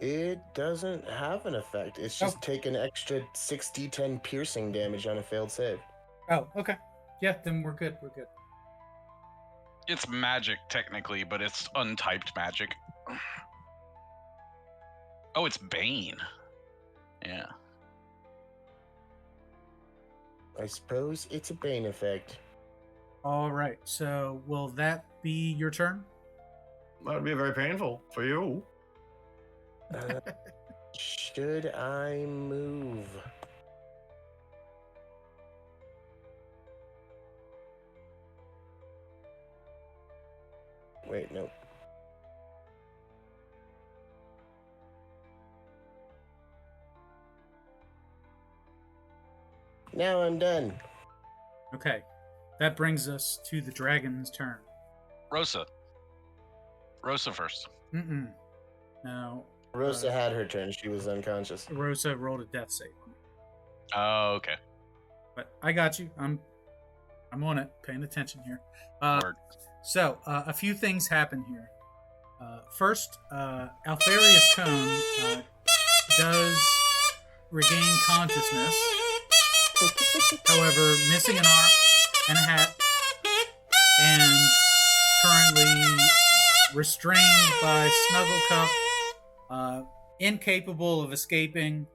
It doesn't have an effect. It's just take an extra 6d10 piercing damage on a failed save. Oh, okay. Yeah, then we're good. We're good. It's magic, technically, but it's untyped magic. Oh, it's Bane. Yeah. I suppose it's a Bane effect. All right. So will that be your turn? That would be very painful for you. Should I move? Wait, no. Now I'm done. Okay. That brings us to the dragon's turn. Rosa. Rosa first. Mm-mm. No. Rosa had her turn. She was unconscious. Rosa rolled a death save. Oh, okay. But I got you. I'm on it, paying attention here. Word. So, a few things happen here. First, Alfarius Cone does regain consciousness. However, missing an arm and a hat, and currently restrained by Snugglecuff, incapable of escaping,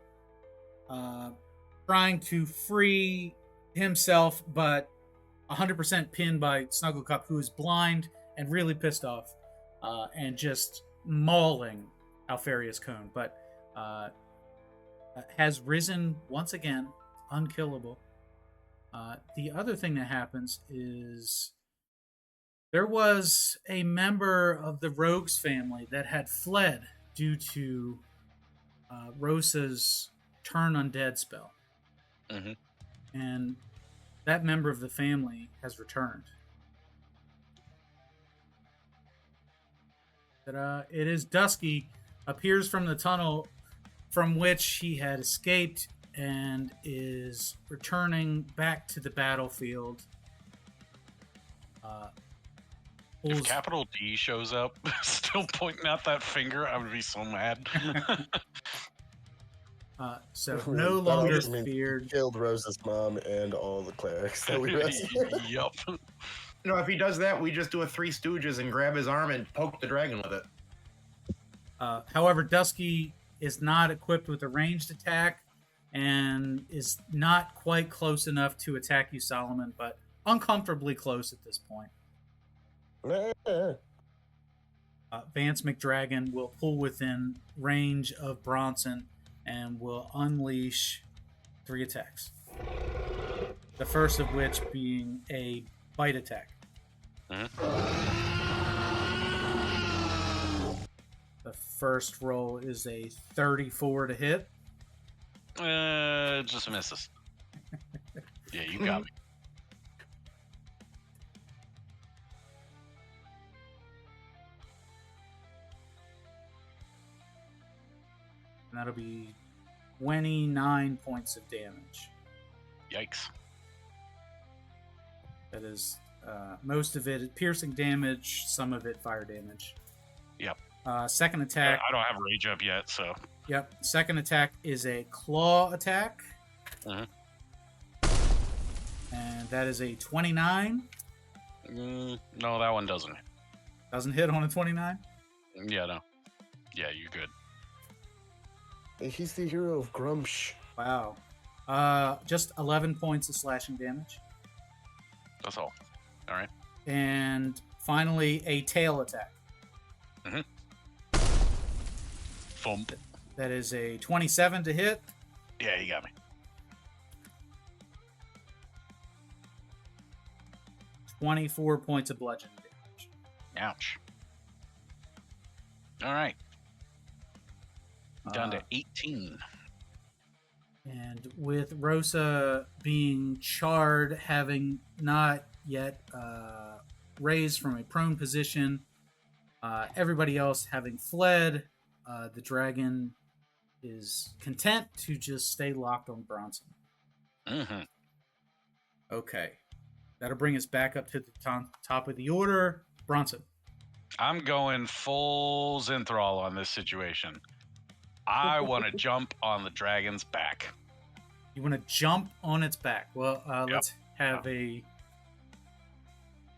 trying to free himself, but 100% pinned by Snugglecuff, who is blind and really pissed off, and just mauling Alfarius Cone, but has risen once again, unkillable. The other thing that happens is there was a member of the Rogues family that had fled due to Rosa's turn undead spell. Mm-hmm. And that member of the family has returned. But, it is Dusky, appears from the tunnel from which he had escaped and is returning back to the battlefield. If Capital D shows up, still pointing out that finger, I would be so mad. So no longer That also feared. Killed Rosa's mom and all the clerics that we rescued. Yup. No, if he does that, we just do a Three Stooges and grab his arm and poke the dragon with it. However, Dusky is not equipped with a ranged attack and is not quite close enough to attack you, Solomon, but uncomfortably close at this point. Vance McDragon will pull within range of Bronson and will unleash 3 attacks. The first of which being a bite attack. The first roll is a 34 to hit. Just misses. Yeah, you got me. And that'll be 29 points of damage. Yikes. That is most of it piercing damage, some of it fire damage. Yep. Second attack. I don't have rage up yet, so. Yep. Second attack is a claw attack. Mhm. And that is a 29. No, that one doesn't. Doesn't hit on a 29. Yeah, no. Yeah, you're good. He's the hero of Grumsh. Wow. Just 11 points of slashing damage. That's all. All right. And finally, a tail attack. Thump. That is a 27 to hit. Yeah, you got me. 24 points of bludgeoning damage. Ouch. All right. Down Uh, to 18. And with Rosa being charred, having not yet raised from a prone position, everybody else having fled, the dragon is content to just stay locked on Bronson. Mm-hmm. Okay. That'll bring us back up to the top of the order. Bronson. I'm going full Zinthral on this situation. I want to jump on the dragon's back. You want to jump on its back. Well, Yep. let's have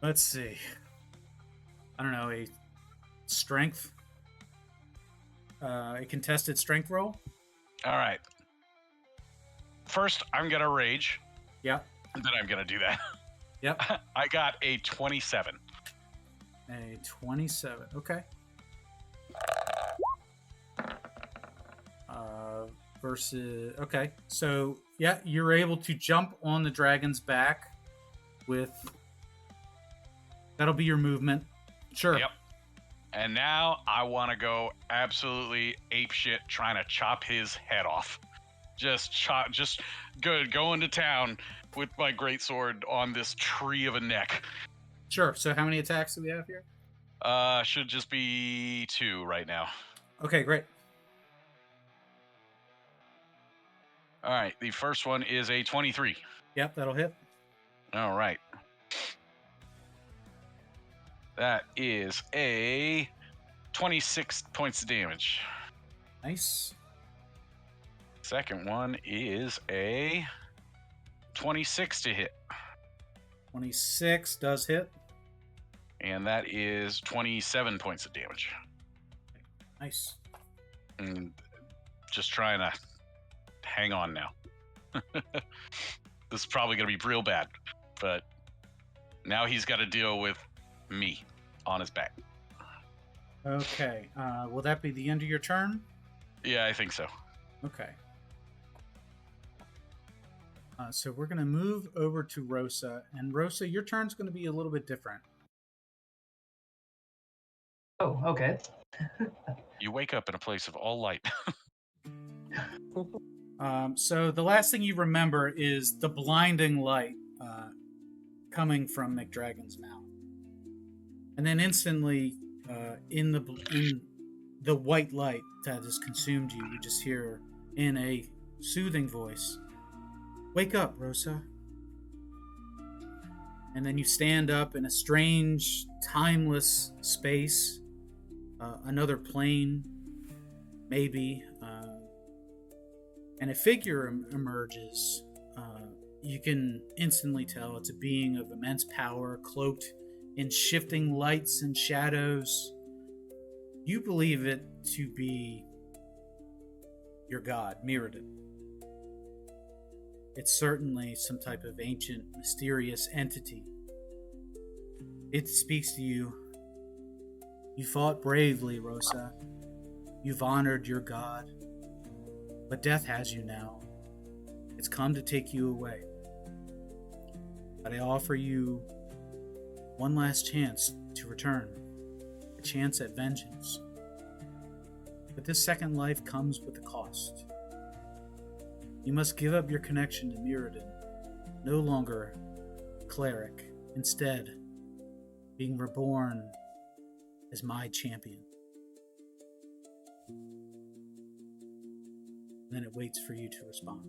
let's see. I don't know, a strength, a contested strength roll. All right. First, I'm going to rage. Yep. And then I'm going to do that. Yep. I got a 27. A 27. Okay. Versus. Okay. So, yeah, you're able to jump on the dragon's back with. That'll be your movement. Sure. Yep. And now I want to go absolutely apeshit trying to chop his head off. Just go into town with my greatsword on this tree of a neck. Sure. So, how many attacks do we have here? Should just be 2 right now. Okay, great. All right, the first one is a 23. Yep, that'll hit. All right. That is a 26 points of damage. Nice. Second one is a 26 to hit. 26 does hit. And that is 27 points of damage. Nice. And just trying to hang on now. This is probably going to be real bad, but now he's got to deal with me on his back. Okay. Will that be the end of your turn? Yeah, I think so. Okay. So we're going to move over to Rosa. And Rosa, your turn's going to be a little bit different. Oh, okay. You wake up in a place of all light. So the last thing you remember is the blinding light coming from McDragon's mouth. And then instantly, in the white light that has consumed you, you just hear in a soothing voice, "Wake up, Rosa." And then you stand up in a strange, timeless space, another plane, maybe, and a figure emerges. You can instantly tell it's a being of immense power, cloaked in shifting lights and shadows. You believe it to be your god, Mirrodin. It's certainly some type of ancient, mysterious entity. It speaks to you. You fought bravely, Rosa. You've honored your god. But death has you now. It's come to take you away. But I offer you one last chance to return. A chance at vengeance. But this second life comes with a cost. You must give up your connection to Mirrodin. No longer cleric. Instead, being reborn as my champion. Then it waits for you to respond.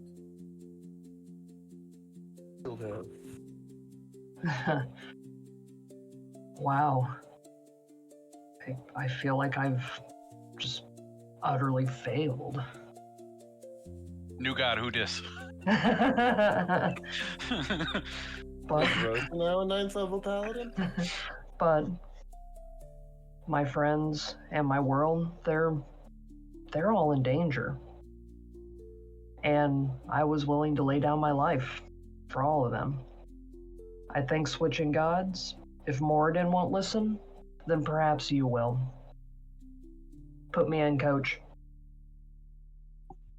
Wow. I feel like I've just utterly failed. New god, who dis? But Rosa now a 9th level paladin? but my friends and my world, they're all in danger. And I was willing to lay down my life for all of them. I think switching gods, if Moradin won't listen, then perhaps you will. Put me in, coach.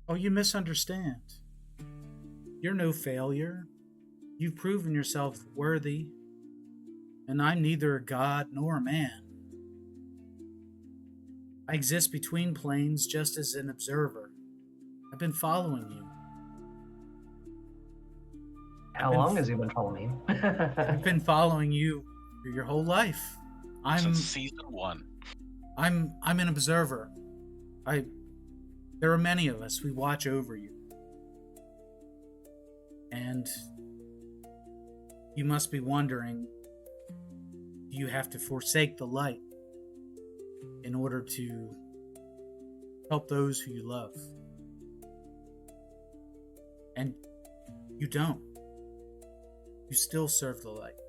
Oh, you misunderstand. You're no failure. You've proven yourself worthy. And I'm neither a god nor a man. I exist between planes just as an observer. I've been following you. How long has he been following me? I've been following you for your whole life. Since season 1. I'm an observer. There are many of us. We watch over you. And you must be wondering, do you have to forsake the light in order to help those who you love? And you don't. You still serve the light.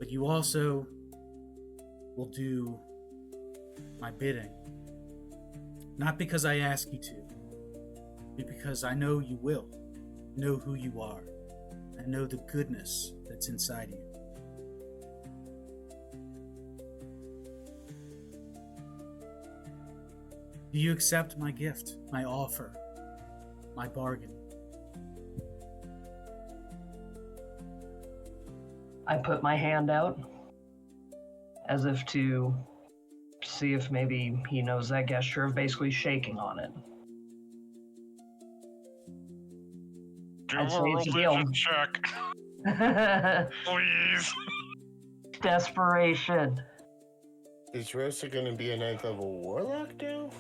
But you also will do my bidding. Not because I ask you to, but because I know you will. Know who you are. I know the goodness that's inside you. Do you accept my gift, my offer, my bargain? I put my hand out as if to see if maybe he knows that gesture of basically shaking on it. I'd say it's a deal. Check, please. Desperation. Is Rosa gonna be a 9th level warlock now?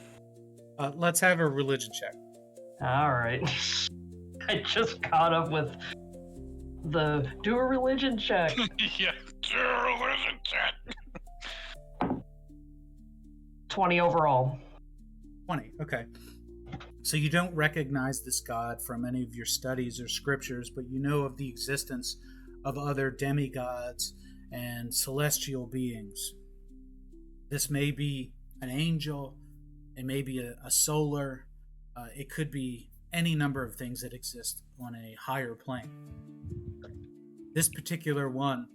Let's have a religion check. All right. I just caught up with the do a religion check. Yeah, do a religion check. 20 overall. 20, okay. So you don't recognize this god from any of your studies or scriptures, but you know of the existence of other demigods and celestial beings. This may be an angel, it may be a solar, it could be any number of things that exist on a higher plane. This particular one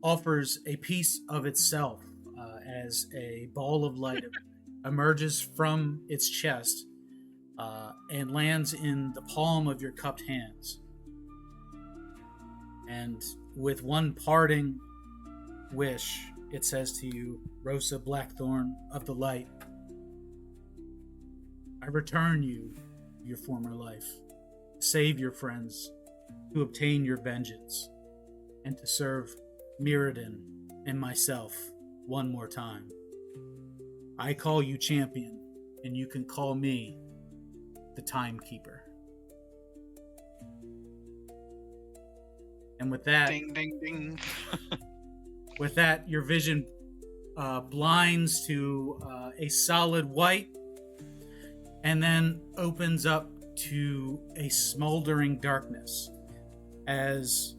offers a piece of itself as a ball of light emerges from its chest and lands in the palm of your cupped hands. And with one parting wish, it says to you, Rosa Blackthorn of the Light, I return you your former life, to save your friends, to obtain your vengeance, and to serve Mirrodin and myself one more time. I call you champion, and you can call me the timekeeper. And with that, Ding, ding, ding. with that, your vision blinds to a solid white, and then opens up to a smoldering darkness as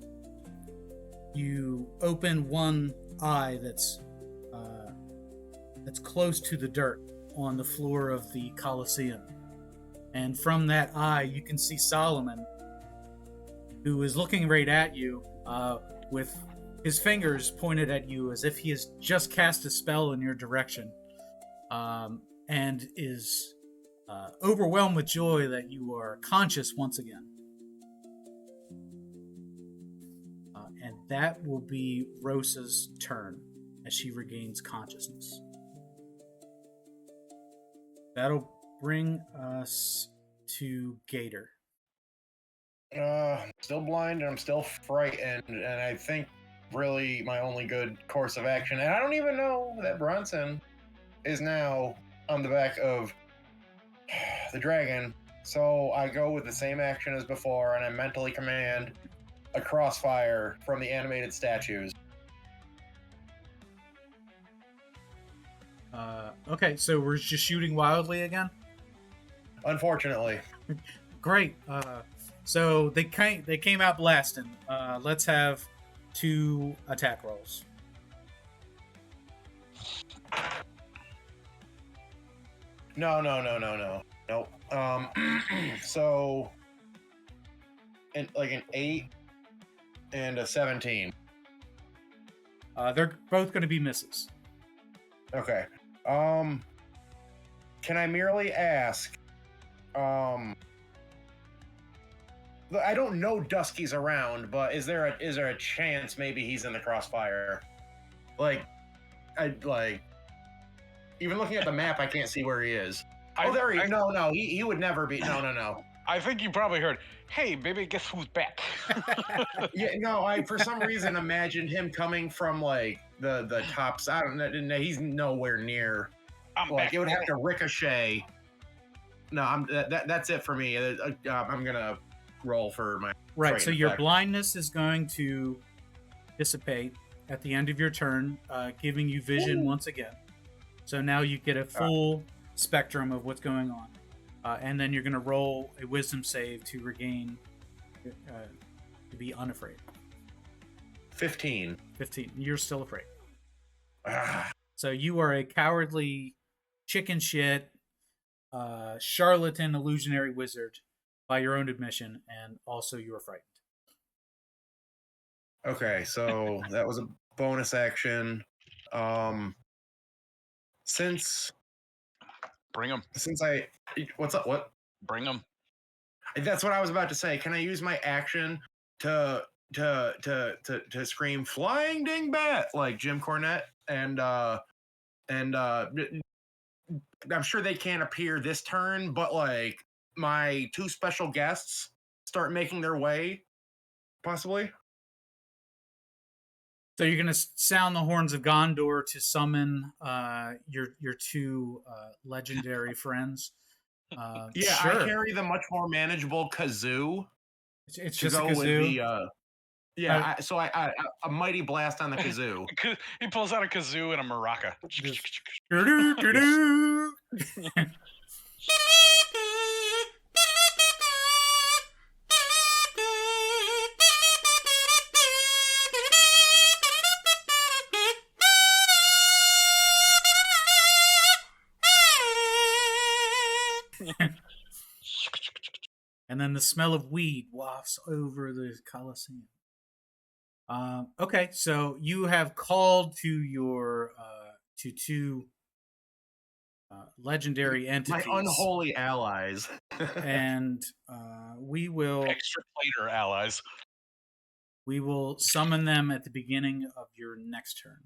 you open one eye that's close to the dirt on the floor of the Colosseum. And from that eye, you can see Solomon, who is looking right at you with his fingers pointed at you as if he has just cast a spell in your direction, and is overwhelmed with joy that you are conscious once again. And that will be Rosa's turn as she regains consciousness. That'll bring us to Gator. I'm still blind and I'm still frightened, and I think really my only good course of action, and I don't even know that Bronson is now on the back of the dragon, so I go with the same action as before, and I mentally command a crossfire from the animated statues. Okay, so we're just shooting wildly again? Unfortunately. Great. So they came out blasting. Let's have 2 attack rolls. No. Nope. So, like an 8 and a 17. They're both going to be misses. Okay. Can I merely ask, I don't know Dusky's around, but is there a chance maybe he's in the crossfire? Like, even looking at the map, I can't see where he is. There he. No, he would never be. No. I think you probably heard, "Hey, baby, guess who's back?" Yeah, no. I for some reason imagined him coming from like the tops. I don't know. He's nowhere near. I'm Like back. it would have to ricochet. No, that's it for me. I'm gonna roll for my Right. frightened So your effect. blindness is going to dissipate at the end of your turn, giving you vision once again. So now you get a full spectrum of what's going on, and then you're going to roll a wisdom save to regain, to be unafraid. 15. 15. You're still afraid. Ah, So you are a cowardly, chicken shit, charlatan, illusionary wizard, by your own admission, and also you are frightened. okay, so that was a bonus action. Since Bring him. what's up? What? Bring him. That's what I was about to say. Can I use my action to scream "Flying Dingbat" like Jim Cornette and I'm sure they can't appear this turn, but like my two special guests start making their way, possibly. So you're going to sound the horns of Gondor to summon your two legendary friends. Yeah, sure. I carry the much more manageable kazoo. It's to just a go kazoo. So I a mighty blast on the kazoo. He pulls out a kazoo and a maraca. Doo-doo-doo-doo. And then the smell of weed wafts over the Colosseum. Okay, so you have called to your to two legendary entities, My unholy allies. and we will Extra plater allies. summon them at the beginning of your next turn.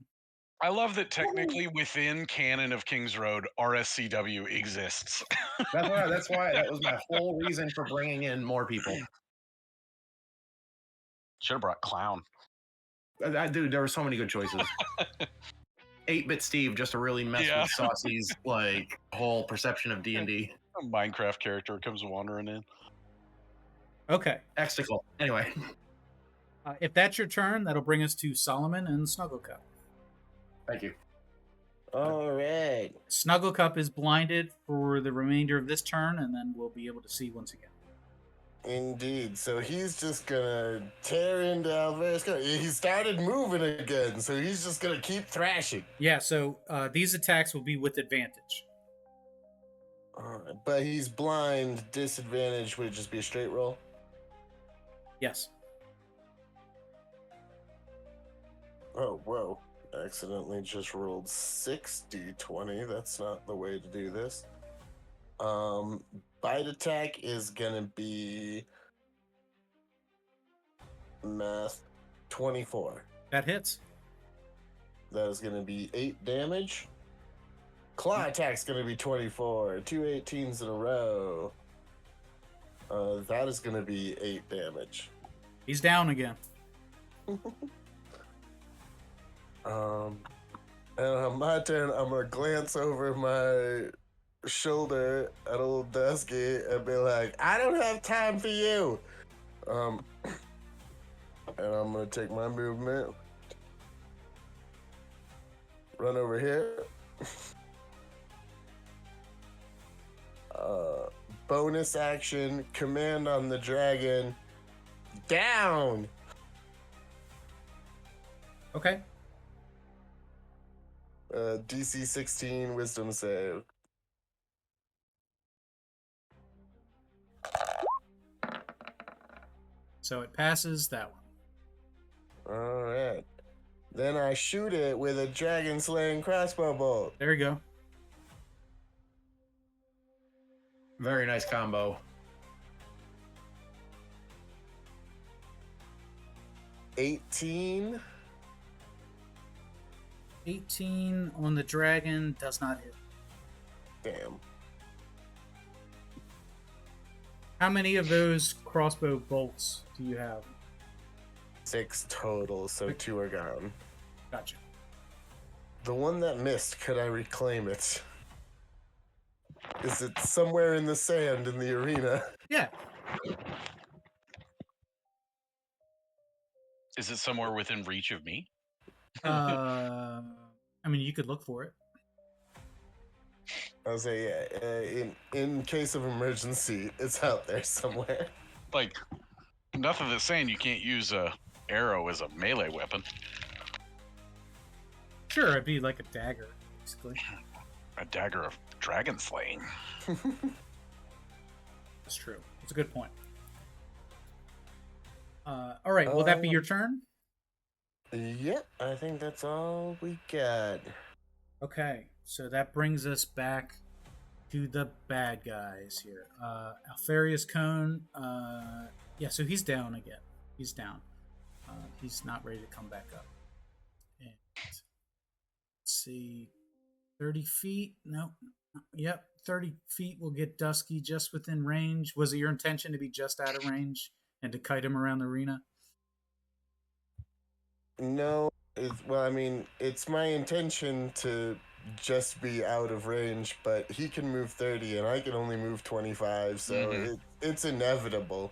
I love that technically within canon of King's Road, RSCW exists. That's why that was my whole reason for bringing in more people. Should have brought Clown. Dude, there were so many good choices. 8-bit Steve just to really mess Yeah. with Saucey's like whole perception of D&D. A Minecraft character comes wandering in. Okay, Exticle. Anyway, if that's your turn, that'll bring us to Solomon and Snugglecup. thank you. All right. Snugglecup is blinded for the remainder of this turn, and then we'll be able to see once again. Indeed. So he's just gonna tear into Alvarez. He started moving again, so he's just gonna keep thrashing. Yeah, so these attacks will be with advantage. All right. But he's blind. Disadvantage would it just be a straight roll? Yes. Oh, whoa. Accidentally just rolled 6d20. That's not the way to do this. Bite attack is gonna be math 24. That hits. That is gonna be 8 damage. Claw attack's gonna be 24. 2 18s in a row. That is gonna be 8 damage. He's down again. And on my turn, I'm gonna glance over my shoulder at old Dusky and be like, I don't have time for you. And I'm gonna take my movement, run over here. Bonus action, command on the dragon, down. Okay. DC 16 wisdom save. So it passes that one. All right. Then I shoot it with a dragon slaying crossbow bolt. There you go. Very nice combo. 18. 18 on the dragon does not hit. Damn. How many of those crossbow bolts do you have? 6 total, so 2 are gone. Gotcha. The one that missed, could I reclaim it? Is it somewhere in the sand in the arena? Yeah. Is it somewhere within reach of me? I mean, you could look for it. I'll say, yeah, in case of emergency, it's out there somewhere. Like, nothing that's saying you can't use a arrow as a melee weapon. Sure, it'd be like a dagger, basically. A dagger of dragon slaying. That's true. That's a good point. All right, will that be your turn? Yep, I think that's all we got. Okay, so that brings us back to the bad guys here. Alfarius Cone, yeah, so he's down again. He's down. He's not ready to come back up. And let's see, 30 feet? Nope. Yep, 30 feet will get Dusky just within range. Was it your intention to be just out of range and to kite him around the arena? No, well, I mean, it's my intention to just be out of range, but he can move 30 and I can only move 25, so it's inevitable.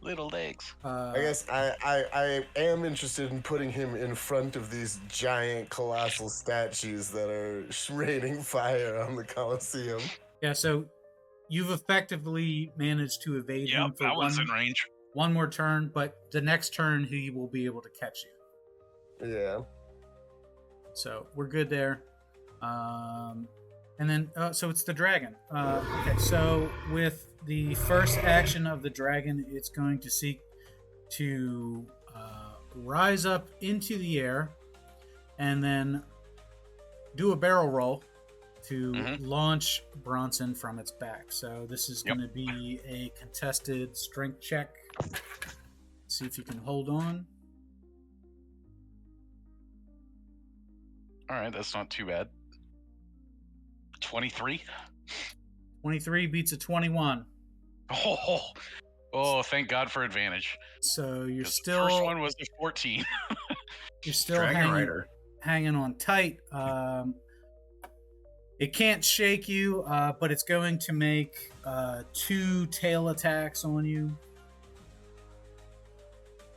Little legs. I guess I am interested in putting him in front of these giant colossal statues that are raining fire on the Colosseum. Yeah, so you've effectively managed to evade him Yep, for that one's in range. one more turn, but the next turn he will be able to catch you. Yeah. So we're good there. And then, so it's the dragon. Okay, so with the first action of the dragon, it's going to seek to rise up into the air and then do a barrel roll to launch Bronson from its back. So this is going to be a contested strength check. See if you can hold on. All right, that's not too bad. 23? 23 beats a 21. Oh, thank God for advantage. So you're 'Cause still... The first one was a 14. You're still Dragon Rider. hanging on tight. It can't shake you, but it's going to make 2 tail attacks on you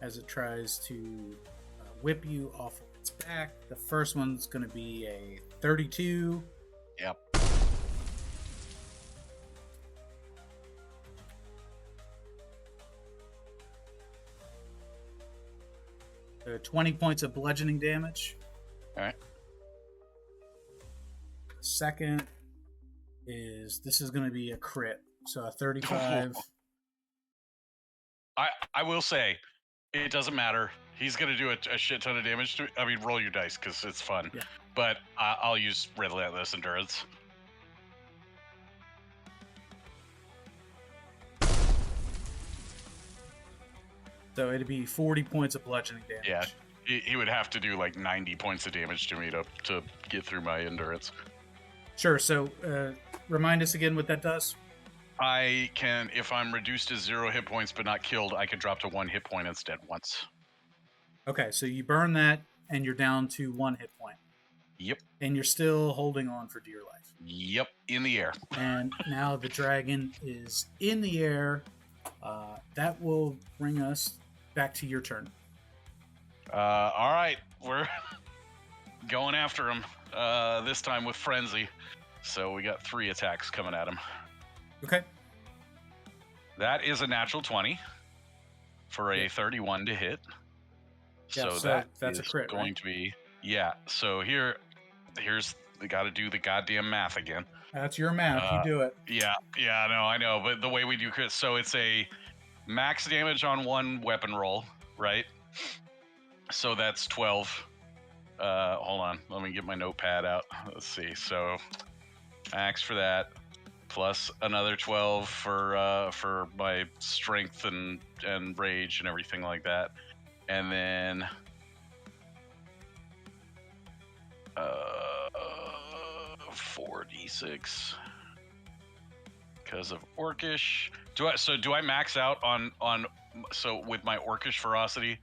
as it tries to whip you off of its back. The first one's going to be a 32. Yep. So 20 points of bludgeoning damage. All right. Second this is going to be a crit, so a 35. I will say, it doesn't matter. He's going to do a shit ton of damage to me. I mean, roll your dice because it's fun. Yeah. But I'll use Relentless Endurance. So it'd be 40 points of bludgeoning damage. Yeah. He would have to do like 90 points of damage to me to get through my endurance. Sure, so remind us again what that does. I can, if I'm reduced to 0 hit points but not killed, I can drop to 1 hit point instead once. Okay, so you burn that and you're down to 1 hit point. Yep. And you're still holding on for dear life. Yep, in the air. And now the dragon is in the air. That will bring us back to your turn. All right, we're going after him. This time with Frenzy. So we got 3 attacks coming at him. Okay. That is a natural 20 for a 31 to hit. Yeah, so that's a crit, going right? to be, yeah. So here's they got to do the goddamn math again. That's your math. You do it. Yeah, I know. But the way we do crits, so it's a max damage on 1 weapon roll, right? So that's 12. Hold on, let me get my notepad out. Let's see. So max for that, plus another 12 for my strength and rage and everything like that, and then 4d6 because of orcish. Do I max out on so with my orcish ferocity?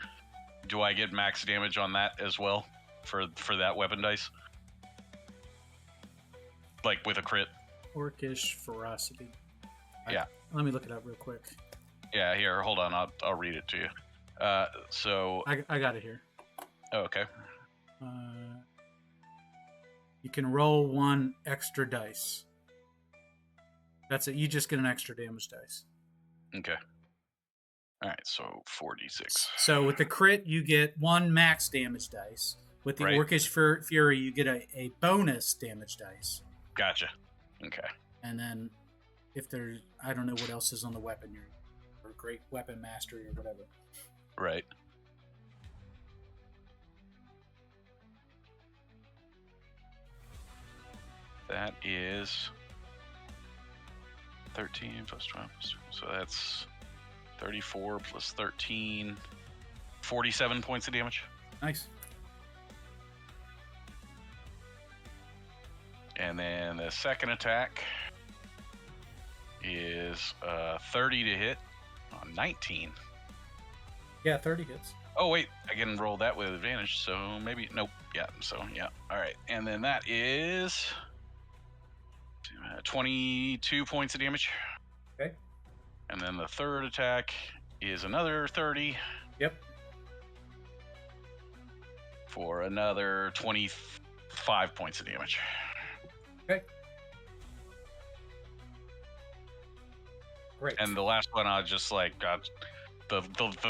Do I get max damage on that as well for that weapon dice? Like with a crit? Orcish ferocity. Yeah. Let me look it up real quick. Yeah, here, hold on. I'll read it to you. So I got it here. oh, okay. You can roll 1 extra dice. That's it. You just get an extra damage dice. Okay. All right, so 4d6. So with the crit, you get 1 max damage dice. With the Right. Orcish Fury, you get a bonus damage dice. Gotcha. Okay. And then if there's, I don't know what else is on the weapon, or great weapon mastery or whatever. Right. That is 13 plus 12 plus 2. So that's 34 plus 13. 47 points of damage. Nice. And then the second attack is 30 to hit on 19. Yeah, 30 hits. Oh, wait, I can roll that with advantage, so maybe, nope, yeah, so, yeah, all right. And then that is 22 points of damage. Okay. And then the third attack is another 30 Yep. for another 25 points of damage. Okay. Great. And the last one, I just like got the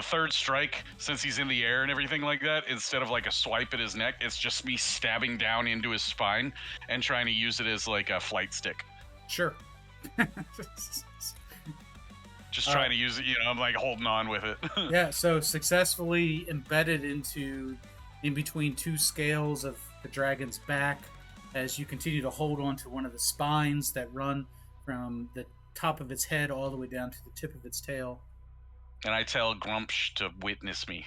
third strike, since he's in the air and everything like that, instead of like a swipe at his neck, it's just me stabbing down into his spine and trying to use it as like a flight stick. Sure. Just trying to use it, you know, I'm like holding on with it. Yeah, so successfully embedded in between 2 scales of the dragon's back as you continue to hold on to one of the spines that run from the top of its head all the way down to the tip of its tail. And I tell Grumpsh to witness me.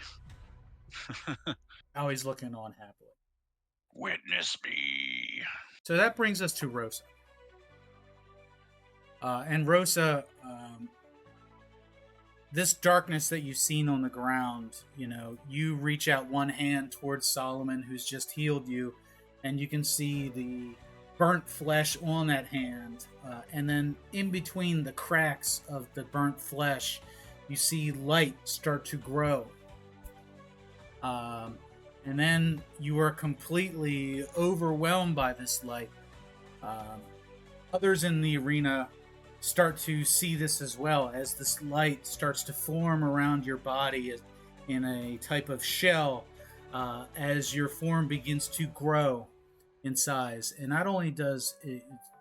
Always looking on happily. Witness me. So that brings us to Rosa. And Rosa, this darkness that you've seen on the ground, you know, you reach out one hand towards Solomon, who's just healed you, and you can see the burnt flesh on that hand. And then in between the cracks of the burnt flesh, you see light start to grow. And then you are completely overwhelmed by this light. Others in the arena start to see this as well, as this light starts to form around your body in a type of shell, as your form begins to grow in size. And not only do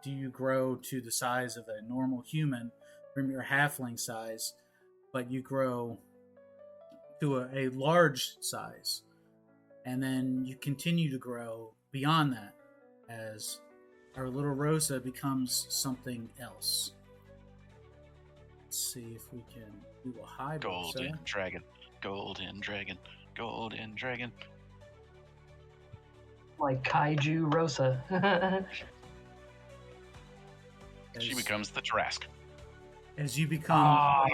you grow to the size of a normal human from your halfling size, but you grow to a large size. And then you continue to grow beyond that as our little Rosa becomes something else. Let's see if we can do a high Golden Rosa. dragon. Golden dragon. Golden dragon. Like Kaiju Rosa. She becomes the Trask. As you become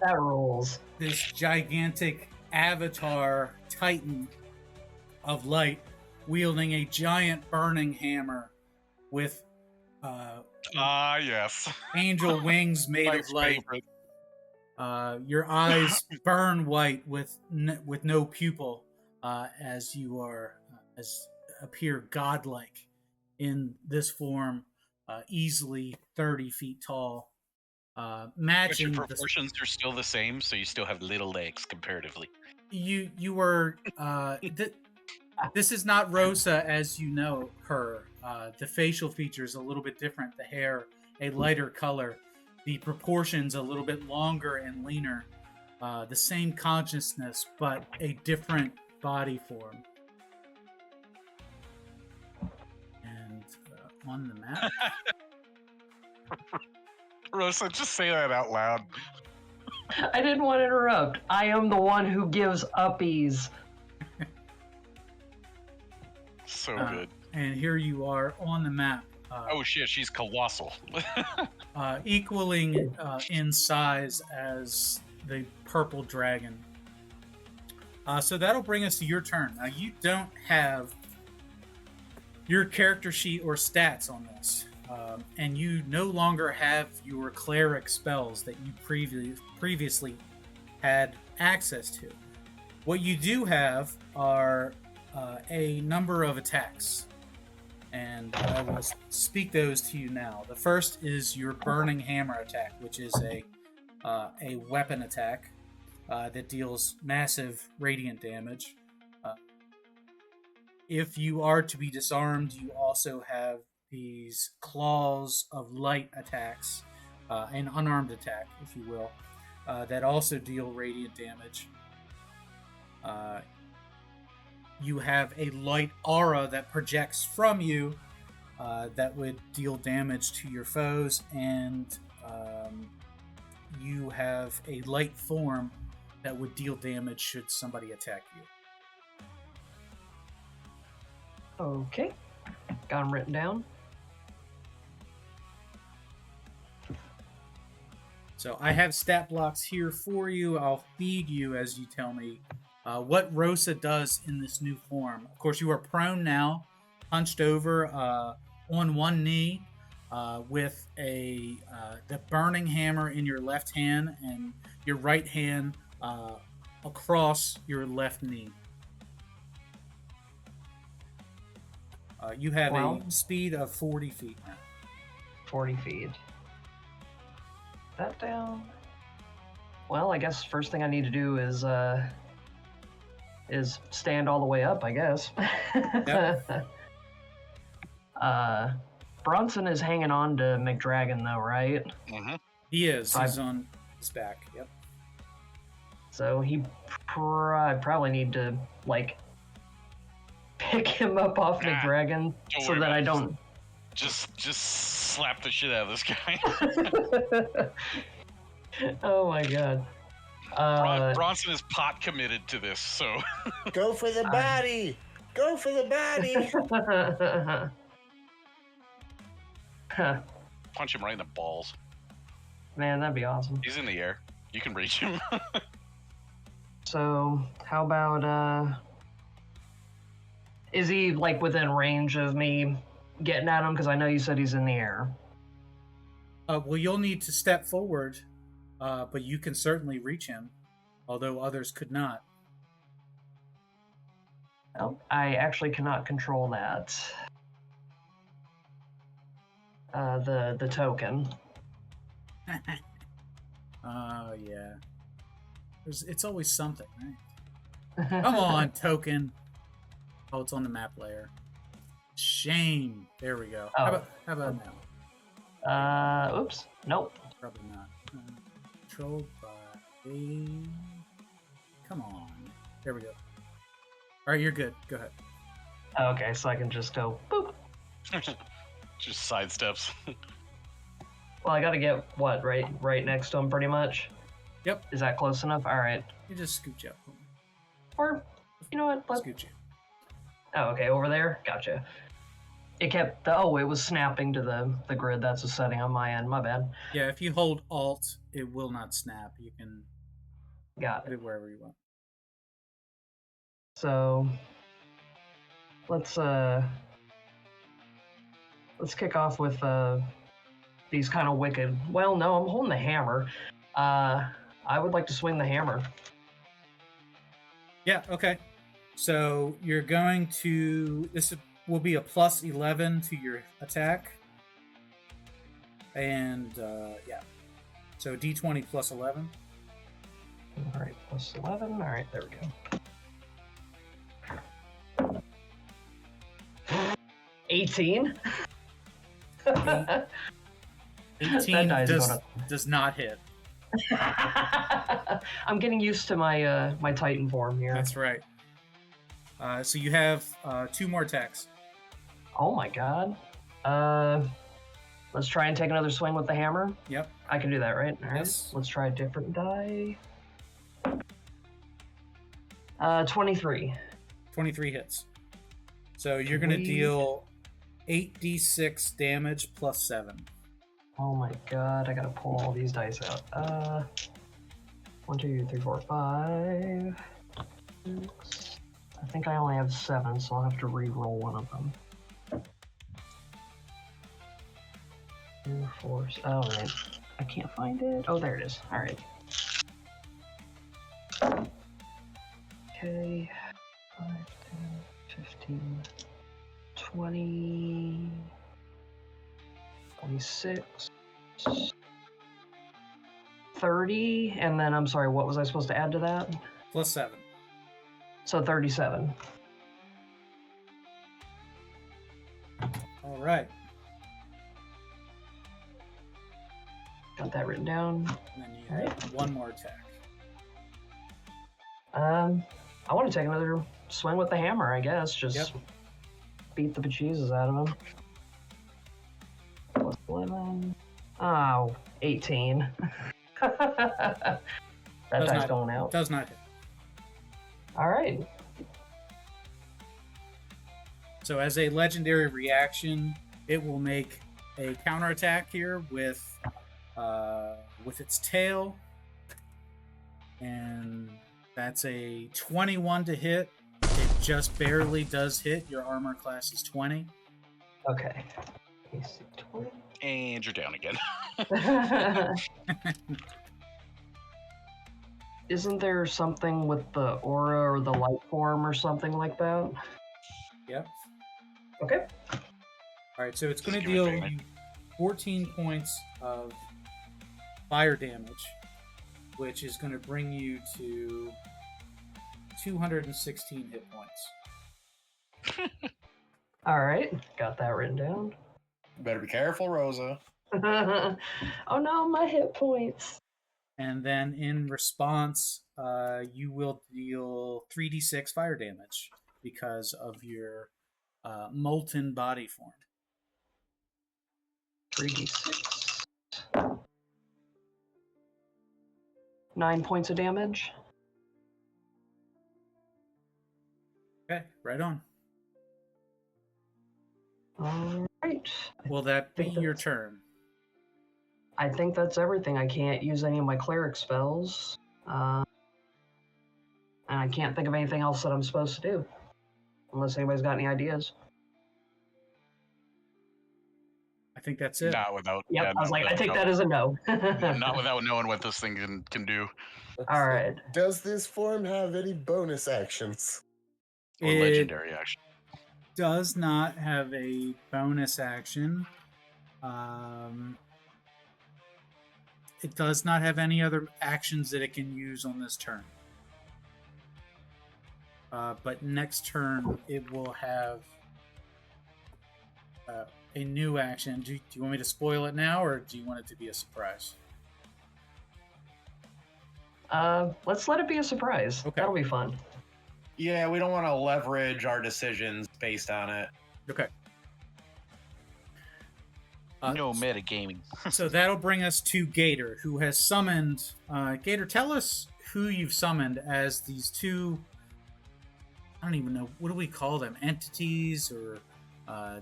That rules. this gigantic avatar titan of light, wielding a giant burning hammer with Yes. angel wings made My of light. favorite. Your eyes burn white with no pupil, as you are as appear godlike in this form, easily 30 feet tall. But Matching your proportions are still the same, so you still have little legs comparatively. you were this is not Rosa as you know her. The facial features a little bit different, the hair a lighter color, the proportions a little bit longer and leaner, the same consciousness but a different body form. And on the map, Rosa, just say that out loud. I didn't want to interrupt. I am the one who gives uppies. So Uh, good. and here you are on the map. Oh shit, she's colossal. equaling in size as the purple dragon. So that'll bring us to your turn. Now, you don't have your character sheet or stats on this, and you no longer have your cleric spells that you previously had access to. What you do have are a number of attacks, and I will speak those to you now. The first is your Burning Hammer attack, which is a weapon attack that deals massive radiant damage. If you are to be disarmed, you also have these Claws of Light attacks, an unarmed attack, if you will, that also deal radiant damage. You have a light aura that projects from you that would deal damage to your foes, and you have a light form that would deal damage should somebody attack you. Okay. Got them written down. So I have stat blocks here for you. I'll feed you as you tell me what Rosa does in this new form. Of course, you are prone now, hunched over on one knee, with the burning hammer in your left hand and your right hand across your left knee. You have a speed of 40 feet now. 40 feet. That down. Well, I guess first thing I need to do is stand all the way up, I guess. Yep. Bronson is hanging on to McDragon, though, right? Mm-hmm. He is. He's on his back. Yep. So he probably need to, like, pick him up off McDragon so that I don't... Just slap the shit out of this guy. Oh my god. Bronson is pot committed to this, so... Go for the body! Go for the body! Punch him right in the balls. Man, that'd be awesome. He's in the air. You can reach him. So, how about, is he, like, within range of me getting at him? Because I know you said he's in the air. Well, you'll need to step forward, but you can certainly reach him, although others could not. Oh, I actually cannot control that. The token. Oh, yeah. It's always something, right? Come on, token. Oh, it's on the map layer. Shame. There we go. Oh. How about now? Oops. Nope. Probably not. Controlled by a... Come on. There we go. All right, you're good. Go ahead. Okay, so I can just go boop. Just sidesteps. Well, I gotta get what right next to him, pretty much. Yep. Is that close enough? All right. You just scooch up. Or, you know what? Scooch you. Oh, okay, over there. Gotcha. It kept. It was snapping to the grid. That's a setting on my end. My bad. Yeah, if you hold Alt, it will not snap. You can Got put it. it wherever you want. So, let's kick off with these kind of wicked. Well, no, I'm holding the hammer. I would like to swing the hammer. Yeah, okay. So you're going to... This will be a plus 11 to your attack. And, yeah. So D20 plus 11. All right, plus 11. All right, there we go. 18. 18 does not hit. I'm getting used to my my Titan form here. That's right. So you have 2 more attacks. Oh my god. Let's try and take another swing with the hammer. Yep. I can do that, right? All right. Yes. Let's try a different die. 23. 23 hits. So you're going to deal 8d6 damage plus 7. Oh my god, I gotta pull all these dice out. 1, 2, 3, 4, 5, 6. I think I only have 7, so I'll have to re-roll one of them. 2, 4. Oh, right. I can't find it. Oh, there it is. All right. Okay. 5, 10, 15, 20, 26, 30, and then I'm sorry, what was I supposed to add to that? Plus 7. So 37. All right. Got that written down. And then you have one more attack. I want to take another swing with the hammer, I guess. Just Yep. beat the bejesus out of him. Plus 11. Oh, 18. That dice going out. Does not hit. All right. So as a legendary reaction, it will make a counterattack here with its tail, and that's a 21 to hit. It just barely does hit. Your armor class is 20. Okay. AC 20. And you're down again. Isn't there something with the aura or the light form or something like that? Yep. Okay. All right, so it's going to Just give deal it to you 14 points of fire damage, which is going to bring you to 216 hit points. All right. Got that written down. Better be careful, Rosa. Oh no, my hit points. And then in response, you will deal 3d6 fire damage because of your molten body form. 3d6. 9 points of damage. Okay, right on. All right. Will that be think your that's- turn? I think that's everything. I can't use any of my cleric spells. And I can't think of anything else that I'm supposed to do. Unless anybody's got any ideas. I think that's it. Not without. Yep, yeah, I was not like, I without think knowing- that is a no. Not without knowing what this thing can do. All right. Does this form have any bonus actions? Or It legendary action. does not have a bonus action. It does not have any other actions that it can use on this turn. But next turn, it will have a new action. Do you want me to spoil it now, or do you want it to be a surprise? Let's let it be a surprise. Okay. That'll be fun. Yeah, we don't want to leverage our decisions based on it. Okay. No metagaming. So that'll bring us to Gator, who has summoned. Gator, tell us who you've summoned as these two. I don't even know, what do we call them? Entities or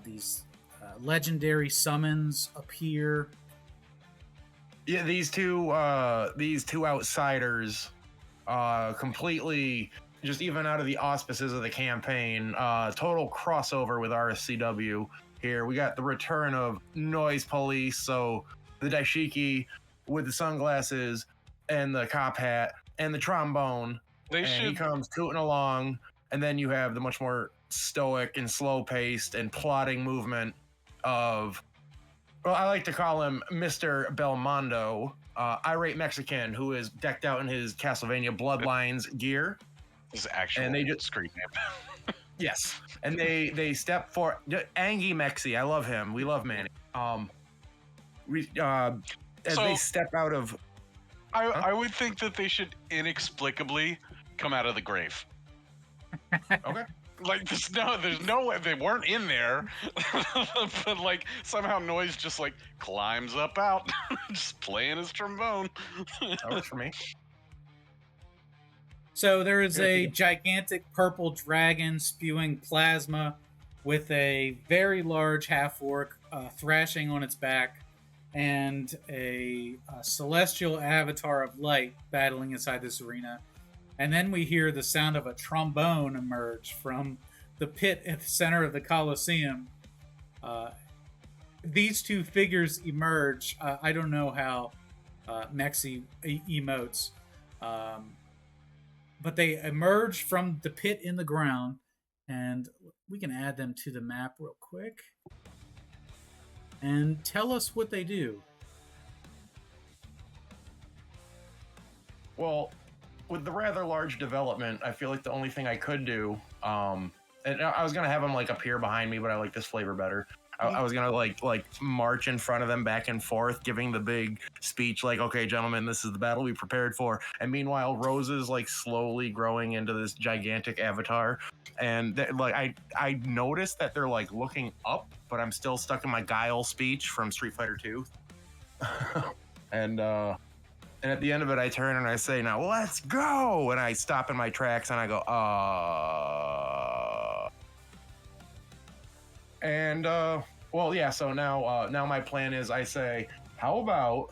these legendary summons appear. Yeah, these two outsiders, completely just even out of the auspices of the campaign, total crossover with RSCW. Here we got the return of Noise Police, so the Daishiki with the sunglasses and the cop hat and the trombone, They and he should. comes tooting along, and then you have the much more stoic and slow-paced and plodding movement of, well, I like to call him Mr. Belmondo, irate Mexican who is decked out in his Castlevania Bloodlines gear. His actual And they just- screen name. Yes, and they step for Angie Mexi. I love him. We love Manny. As So- they step out of, I would think that they should inexplicably come out of the grave. okay, Like there's no way they weren't in there, but like somehow Noise just like climbs up out, just playing his trombone. that works for me. So there is a gigantic purple dragon spewing plasma with a very large half-orc thrashing on its back and a celestial avatar of light battling inside this arena. And then we hear the sound of a trombone emerge from the pit at the center of the Colosseum. These two figures emerge. I don't know how Meixsell emotes, but they emerge from the pit in the ground, and we can add them to the map real quick. And tell us what they do. Well, with the rather large development, I feel like the only thing I could do, and I was gonna have them like appear behind me, but I like this flavor better. I was gonna like march in front of them back and forth, giving the big speech, like, "Okay, gentlemen, this is the battle we prepared for." And meanwhile, Rosa's like slowly growing into this gigantic avatar, and I noticed that they're like looking up, but I'm still stuck in my guile speech from Street Fighter 2. And at the end of it, I turn and I say, "Now let's go!" And I stop in my tracks and I go, And well, yeah. So now my plan is, I say, how about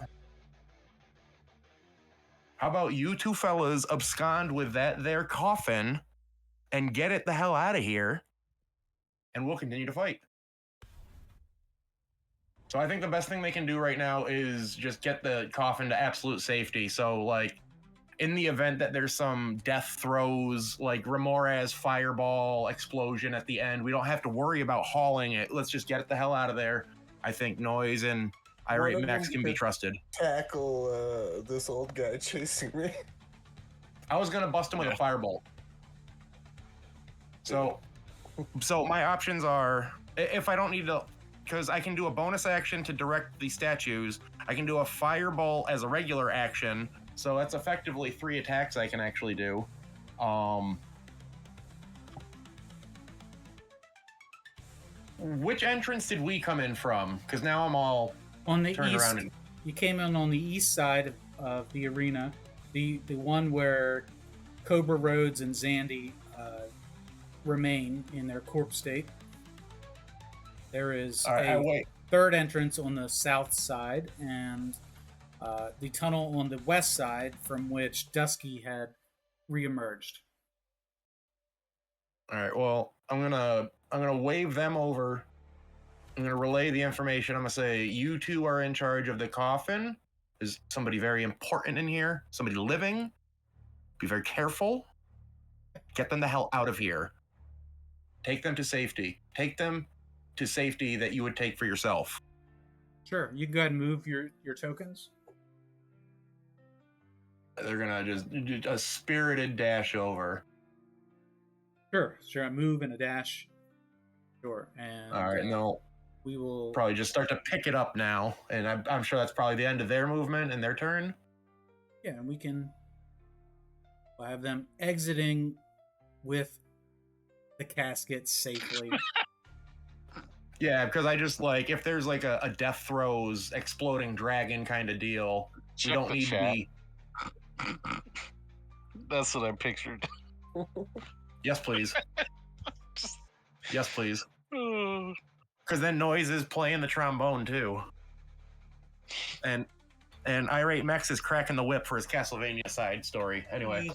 you two fellas abscond with that there coffin and get it the hell out of here, and we'll continue to fight. So I think the best thing they can do right now is just get the coffin to absolute safety. So like, in the event that there's some death throes, like Remora's fireball explosion at the end, we don't have to worry about hauling it. Let's just get it the hell out of there. I think Noise and Irate Max can be trusted. Tackle this old guy chasing me. I was gonna bust him with a firebolt. So my options are, if I don't need to, because I can do a bonus action to direct the statues, I can do a fireball as a regular action. So that's effectively 3 attacks I can actually do. Which entrance did we come in from? Because now I'm all on the turned east. Around and... You came in on the east side of the arena, the one where Cobra Rhodes and Zandy remain in their corpse state. There is a third entrance on the south side, and the tunnel on the west side from which Dusky had reemerged. All right. Well, I'm gonna wave them over. I'm gonna relay the information. I'm gonna say, you two are in charge of the coffin. There's somebody very important in here. Somebody living. Be very careful. Get them the hell out of here. Take them to safety. Take them to safety that you would take for yourself. Sure. You can go ahead and move your tokens. They're gonna just a spirited dash over. Sure. A move and a dash. Sure. And all right, no, we will probably just start to pick it up now, and I'm sure that's probably the end of their movement and their turn. Yeah, and we can have them exiting with the casket safely. Yeah, because I just like, if there's like a death throes exploding dragon kind of deal, Check we don't need chat. to be. That's what I pictured. Yes, please. Yes, please. Oh. Because then Noise is playing the trombone too, and Irate Mex is cracking the whip for his Castlevania side story. Anyway,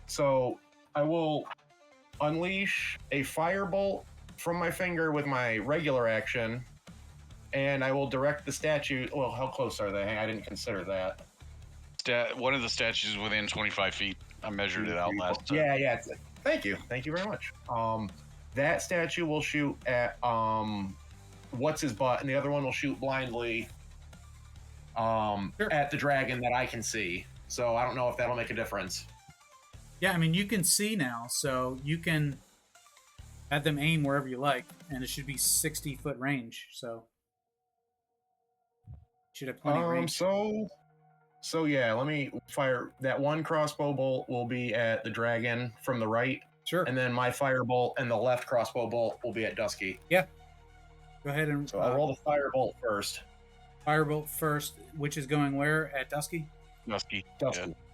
so I will unleash a firebolt from my finger with my regular action, and I will direct the statue. Well, how close are they? I didn't consider that. One of the statues is within 25 feet. I measured it out last time. Yeah. Thank you very much. That statue will shoot at what's his butt, and the other one will shoot blindly at the dragon that I can see. So I don't know if that'll make a difference. Yeah, I mean, you can see now, so you can have them aim wherever you like, and it should be 60-foot range. So should have plenty of range. So yeah, let me fire. That one crossbow bolt will be at the dragon from the right. Sure. And then my firebolt and the left crossbow bolt will be at Dusky. Yeah. Go ahead and... So I'll roll the firebolt first. Firebolt first, which is going where? At Dusky? Dusky.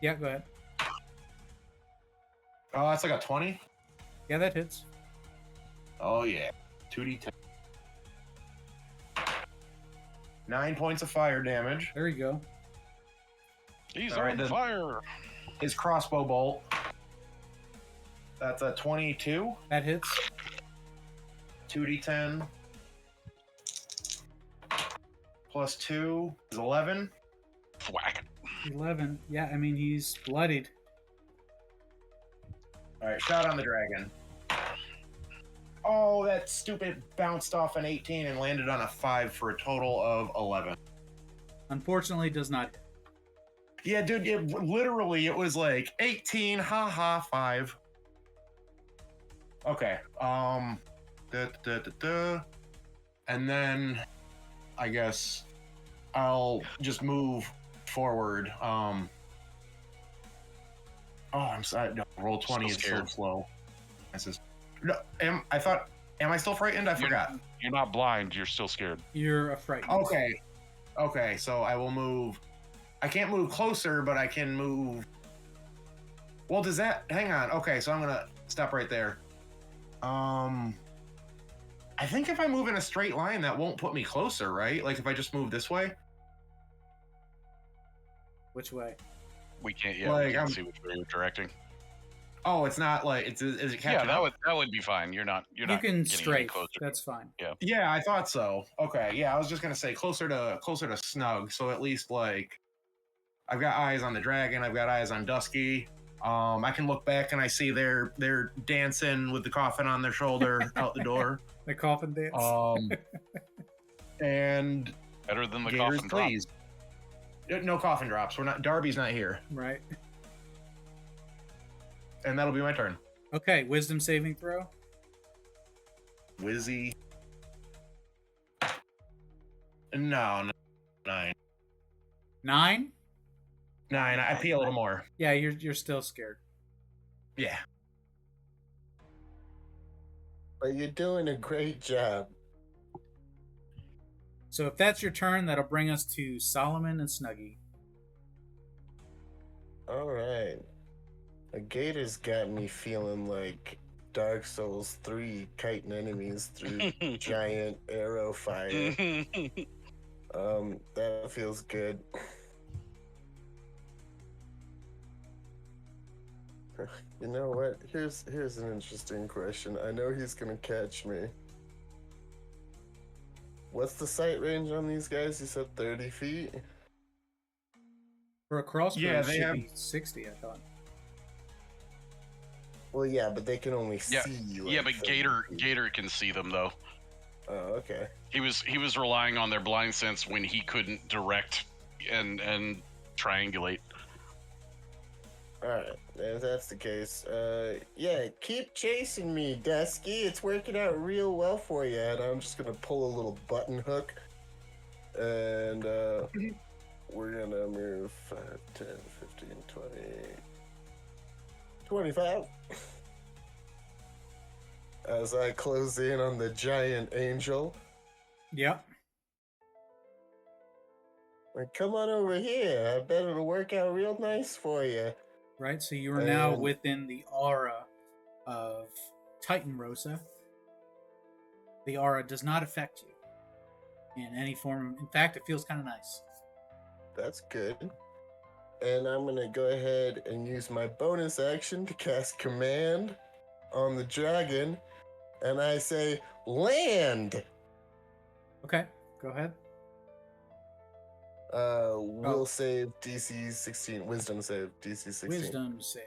Yeah, go ahead. Oh, that's like a 20? Yeah, that hits. Oh yeah. 2d10. 9 points of fire damage. There you go. He's All right, on then. fire. His crossbow bolt. That's a 22. That hits. 2d10. Plus 2 is 11. Thwack. 11. Yeah, I mean, he's bloodied. All right, shot on the dragon. Oh, that stupid bounced off an 18 and landed on a 5 for a total of 11. Unfortunately, does not hit. Yeah, dude, it was like 18, haha, 5. Okay, and then I guess I'll just move forward. Oh, I'm sorry. No, roll 20 is so slow. This is no. Am I still frightened? I forgot. You're not blind. You're still scared. You're afraid. Okay. So I will move. I can't move closer, but I can move. Well, does that? Hang on. Okay, so I'm gonna stop right there. I think if I move in a straight line, that won't put me closer, right? Like if I just move this way. Which way? We can't. Yeah, Like, we can't see which way you're directing. Oh, it's not like is it catching Yeah, up? that would be fine. You're not. You not can getting any strafe. closer. That's fine. Yeah, I thought so. Okay, yeah, I was just gonna say closer to snug. So at least like, I've got eyes on the dragon. I've got eyes on Dusky. I can look back and I see they're dancing with the coffin on their shoulder out the door. The coffin dance. And Better than the Gator's coffin drop. pleased. No coffin drops. We're not. Darby's not here, Right. and that'll be my turn. Okay, wisdom saving throw. Wizzy. No, 9. 9? 9. I pee a little more. Yeah, you're still scared. Yeah. But you're doing a great job. So if that's your turn, that'll bring us to Solomon and Snuggy. All right. A Gator's got me feeling like Dark Souls 3 kiting enemies through giant arrow fire. That feels good. You know what? Here's an interesting question. I know he's gonna catch me. What's the sight range on these guys? You said 30 feet? For a crossbow, Yeah, it they should have- be 60, I thought. Well, yeah, but they can only Yeah, see you. Yeah, but Gator can see them though. Oh, okay. He was relying on their blind sense when he couldn't direct and triangulate. Alright, if that's the case, yeah, keep chasing me, Dusky. It's working out real well for you. And I'm just gonna pull a little button hook. And, we're gonna move 5, 10, 15, 20, 25. As I close in on the giant angel. Yep. Like, come on over here. I bet it'll work out real nice for you. Right, so you are now And- within the aura of Titan Rosa. The aura does not affect you in any form. In fact, it feels kind of nice. That's good. And I'm gonna go ahead and use my bonus action to cast command on the dragon. And I say, land! Okay, go ahead. Will save DC 16. Wisdom save DC 16. Wisdom save.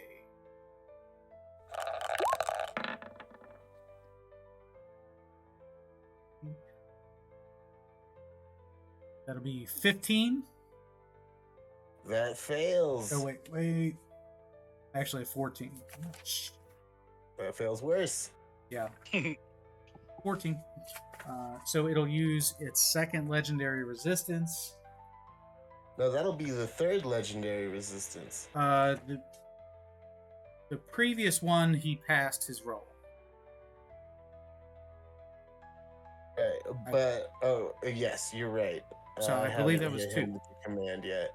That'll be 15. That fails. Oh, wait. Actually, 14. Shh. That fails worse. Yeah. 14. So it'll use its second legendary resistance. No, that'll be the third legendary resistance. The previous one, he passed his roll. Right, but yes, you're right. So I believe that haven't was hit 2. him with the command yet.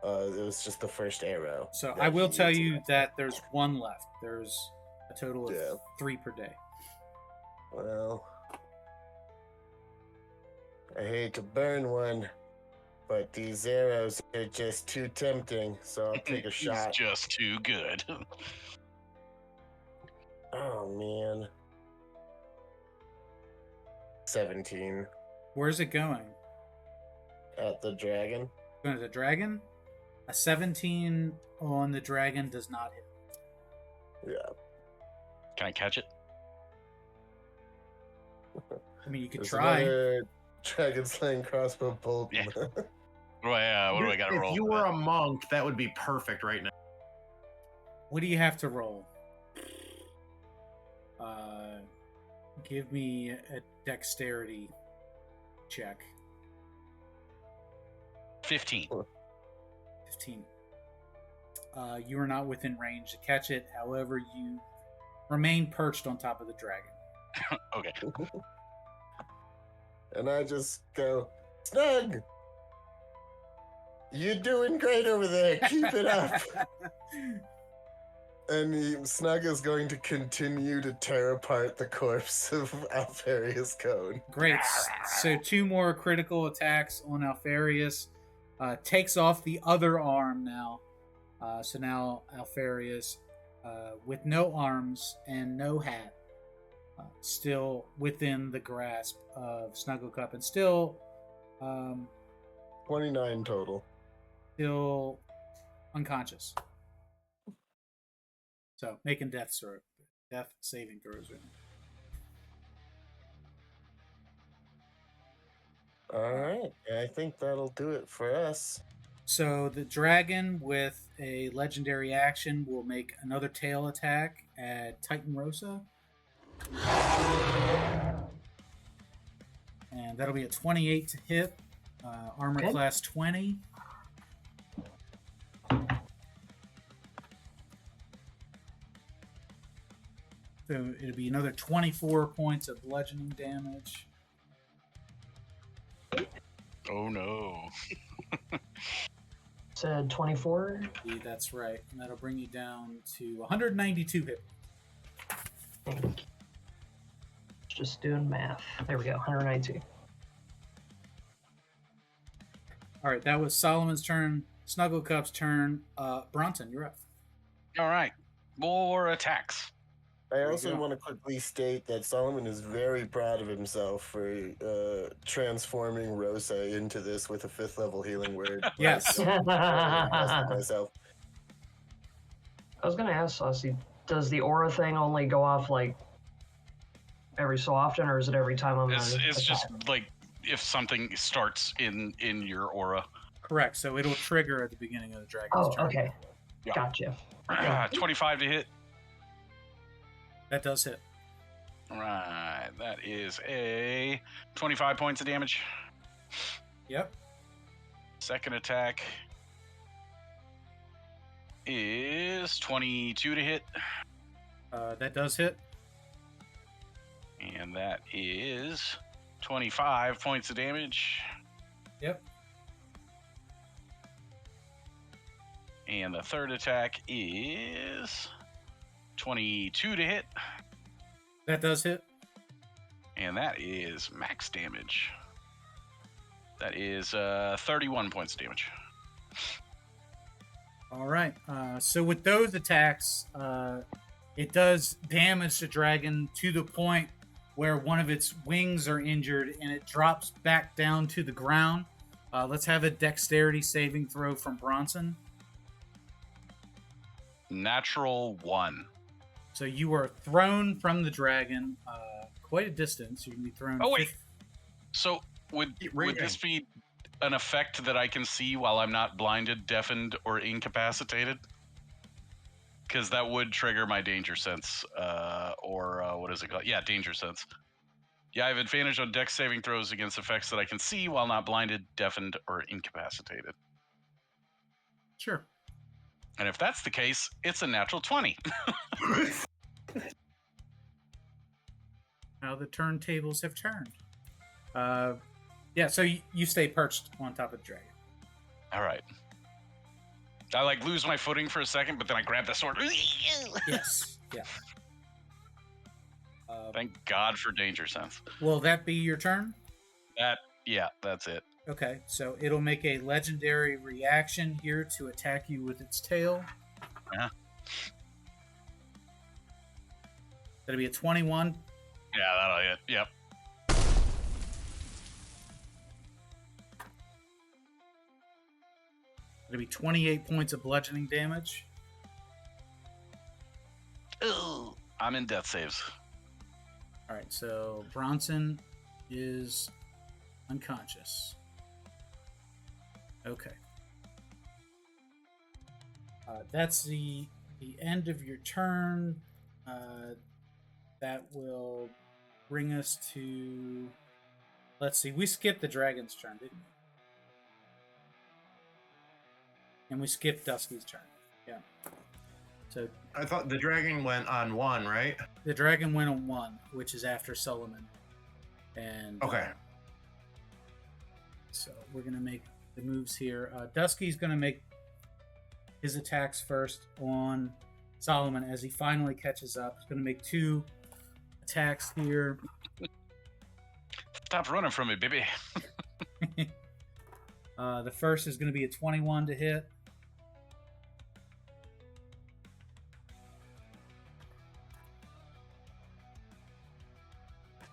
It was just the first arrow. So that I will he tell used. you that there's 1 left. There's a total of Yeah. 3 per day. Well, I hate to burn one, but these arrows are just too tempting, so I'll take a shot. He's just too good. Oh, man. 17 Where's it going? at the dragon. Going to the dragon? A 17 on the dragon does not hit. Yeah. Can I catch it? I mean, you could There's try. another dragon slaying crossbow bolt. Yeah. What do I got to roll? If you for were that? a monk, that would be perfect right now. What do you have to roll? Give me a dexterity check. 15. 15. You are not within range to catch it. However, you remain perched on top of the dragon. Okay. And I just go, Snug! You're doing great over there. Keep it up. And Snug is going to continue to tear apart the corpse of Alfarius Cone. Great. So 2 more critical attacks on Alfarius. Takes off the other arm now. So now Alfarius, with no arms and no hat, still within the grasp of Snugglecup, and still 29 total. still unconscious. So making death saving throws right now. All right. I think that'll do it for us. So the dragon, with a legendary action, will make another tail attack at Titan Rosa. And that'll be a 28 to hit. Armor Okay. class 20. So it'll be another 24 points of bludgeoning damage. Oh no. Said 24. Yeah, that's right. And that'll bring you down to 192 hit. Just doing math. There we go. 192. All right, that was Solomon's turn. Snugglecup's turn. Bronson, you're up. All right. More attacks. I you also go. want to quickly state that Solomon is very proud of himself for transforming Rosa into this with a 5th level healing word. Yes. I'm very impressed with myself. I was gonna ask Saucey, does the aura thing only go off like every so often, or is it every time I'm It's attack? just like if something starts in your aura. Correct. So it'll trigger at the beginning of the dragon's Oh, turn. okay. Yeah. Gotcha. 25 to hit. That does hit. All right. That is a 25 points of damage. Yep. Second attack is 22 to hit. That does hit. And that is 25 points of damage. Yep. And the third attack is 22 to hit. That does hit. And that is max damage. That is 31 points of damage. All right. So with those attacks, it does damage the dragon to the point where one of its wings are injured and it drops back down to the ground. Let's have a dexterity saving throw from Bronson. Natural 1. So you are thrown from the dragon quite a distance. You can be thrown. Oh, wait. So would Right this be an effect that I can see while I'm not blinded, deafened, or incapacitated? Because that would trigger my danger sense, or what is it called? Yeah, danger sense. Yeah, I have advantage on dex saving throws against effects that I can see while not blinded, deafened, or incapacitated. Sure. And if that's the case, it's a natural 20. How the turntables have turned. Yeah, so you stay perched on top of the dragon. All right. I like lose my footing for a second, but then I grab the sword. Yes. Yeah. Thank God for danger sense. Will that be your turn? That's it. Okay, so it'll make a legendary reaction here to attack you with its tail. Uh-huh. That'll be a 21. Yeah, that'll hit. Yep. It'll be 28 points of bludgeoning damage. Ugh. I'm in death saves. All right, so Bronson is unconscious. Okay. That's the end of your turn. That will bring us to... Let's see, we skipped the dragon's turn, didn't we? And we skipped Dusky's turn. Yeah. So I thought the dragon went on 1, right? the dragon went on 1, which is after Solomon. And Okay. so we're gonna make the moves here. Dusky's gonna make his attacks first on Solomon as he finally catches up. He's gonna make 2 attacks here. Stop running from me, baby. The first is gonna be a 21 to hit.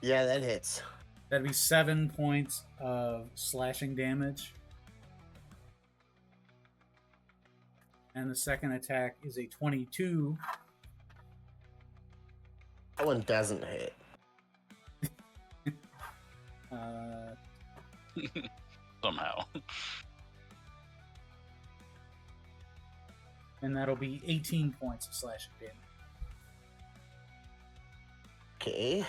Yeah, that hits. That'd be 7 points of slashing damage. And the second attack is a 22. That one doesn't hit. Somehow. And that'll be 18 points of slashing damage. Okay.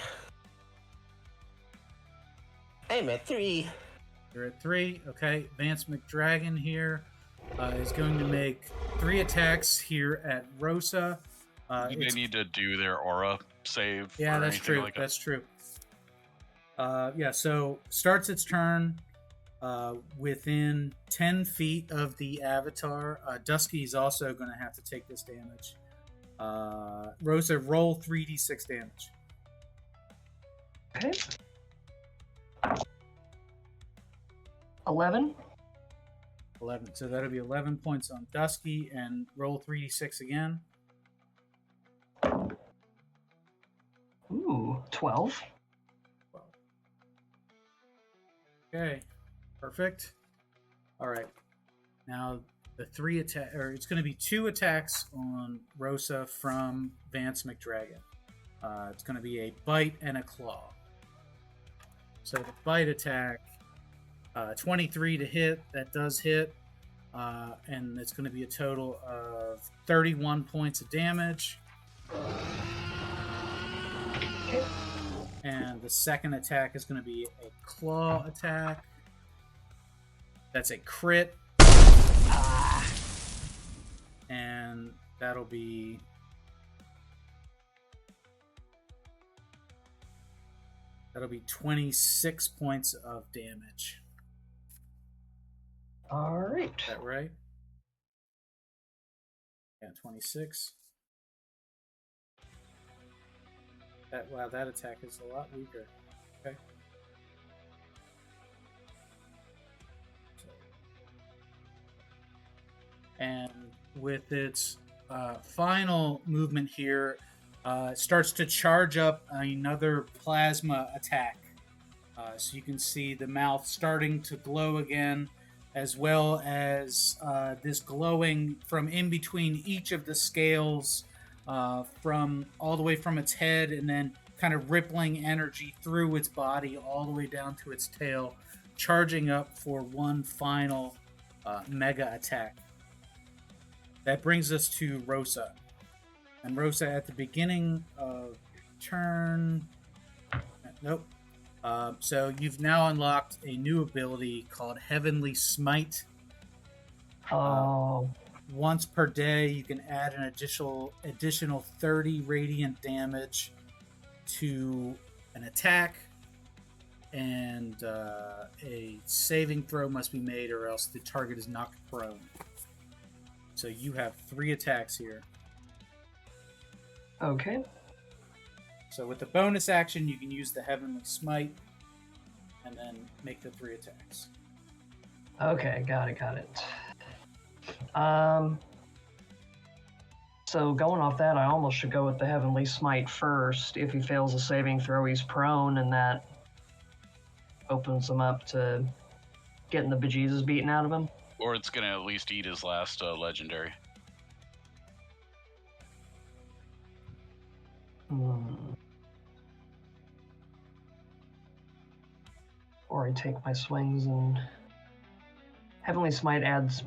I'm at 3. You're at 3. Okay, Vance McDragon here is going to make 3 attacks here at Rosa. Do they need to do their aura save? Yeah, or that's anything true. like that? That's true. Yeah, so starts its turn within 10 feet of the avatar. Dusky's also going to have to take this damage. Rosa, roll 3d6 damage. Okay. 11. 11. So that'll be 11 points on Dusky, and roll 3d6 again. Ooh, 12. Okay, perfect. All right, now the 3 attack, or it's going to be 2 attacks on Rosa from Vance McDragon. It's going to be a bite and a claw. So the bite attack, 23 to hit. That does hit, and it's going to be a total of 31 points of damage. Okay. And the second attack is going to be a claw attack. That's a crit. And that'll be... That'll be 26 points of damage. All right. Is that right? Yeah, 26. Wow, that attack is a lot weaker. Okay. And with its final movement here, it starts to charge up another plasma attack. So you can see the mouth starting to glow again, as well as this glowing from in between each of the scales, from all the way from its head, and then kind of rippling energy through its body all the way down to its tail, charging up for one final mega attack. That brings us to Rosa. And Rosa, at the beginning of your turn... Nope. So you've now unlocked a new ability called Heavenly Smite. Oh. Once per day, you can add an additional 30 radiant damage to an attack, and a saving throw must be made, or else the target is knocked prone. So you have 3 attacks here. Okay. So with the bonus action, you can use the Heavenly Smite and then make the 3 attacks. Okay, got it. So going off that, I almost should go with the Heavenly Smite first. If he fails a saving throw, he's prone, and that opens him up to getting the bejesus beaten out of him. Or it's going to at least eat his last legendary. Or I take my swings and Heavenly Smite adds,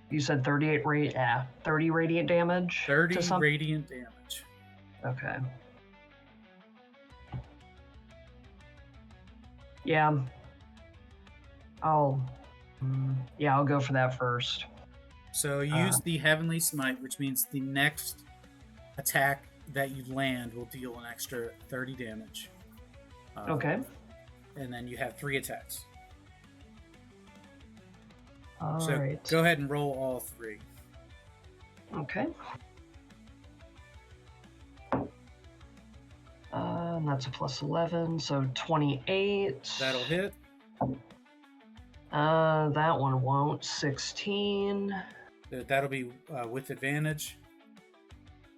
you said 30 radiant damage? 30 radiant damage. Okay. Yeah. I'll go for that first. So use the Heavenly Smite, which means the next attack that you land will deal an extra 30 damage. Okay. And then you have 3 attacks. All so right. Go ahead and roll all 3. Okay. And that's a plus 11, so 28. That'll hit. That one won't. 16. That'll be with advantage.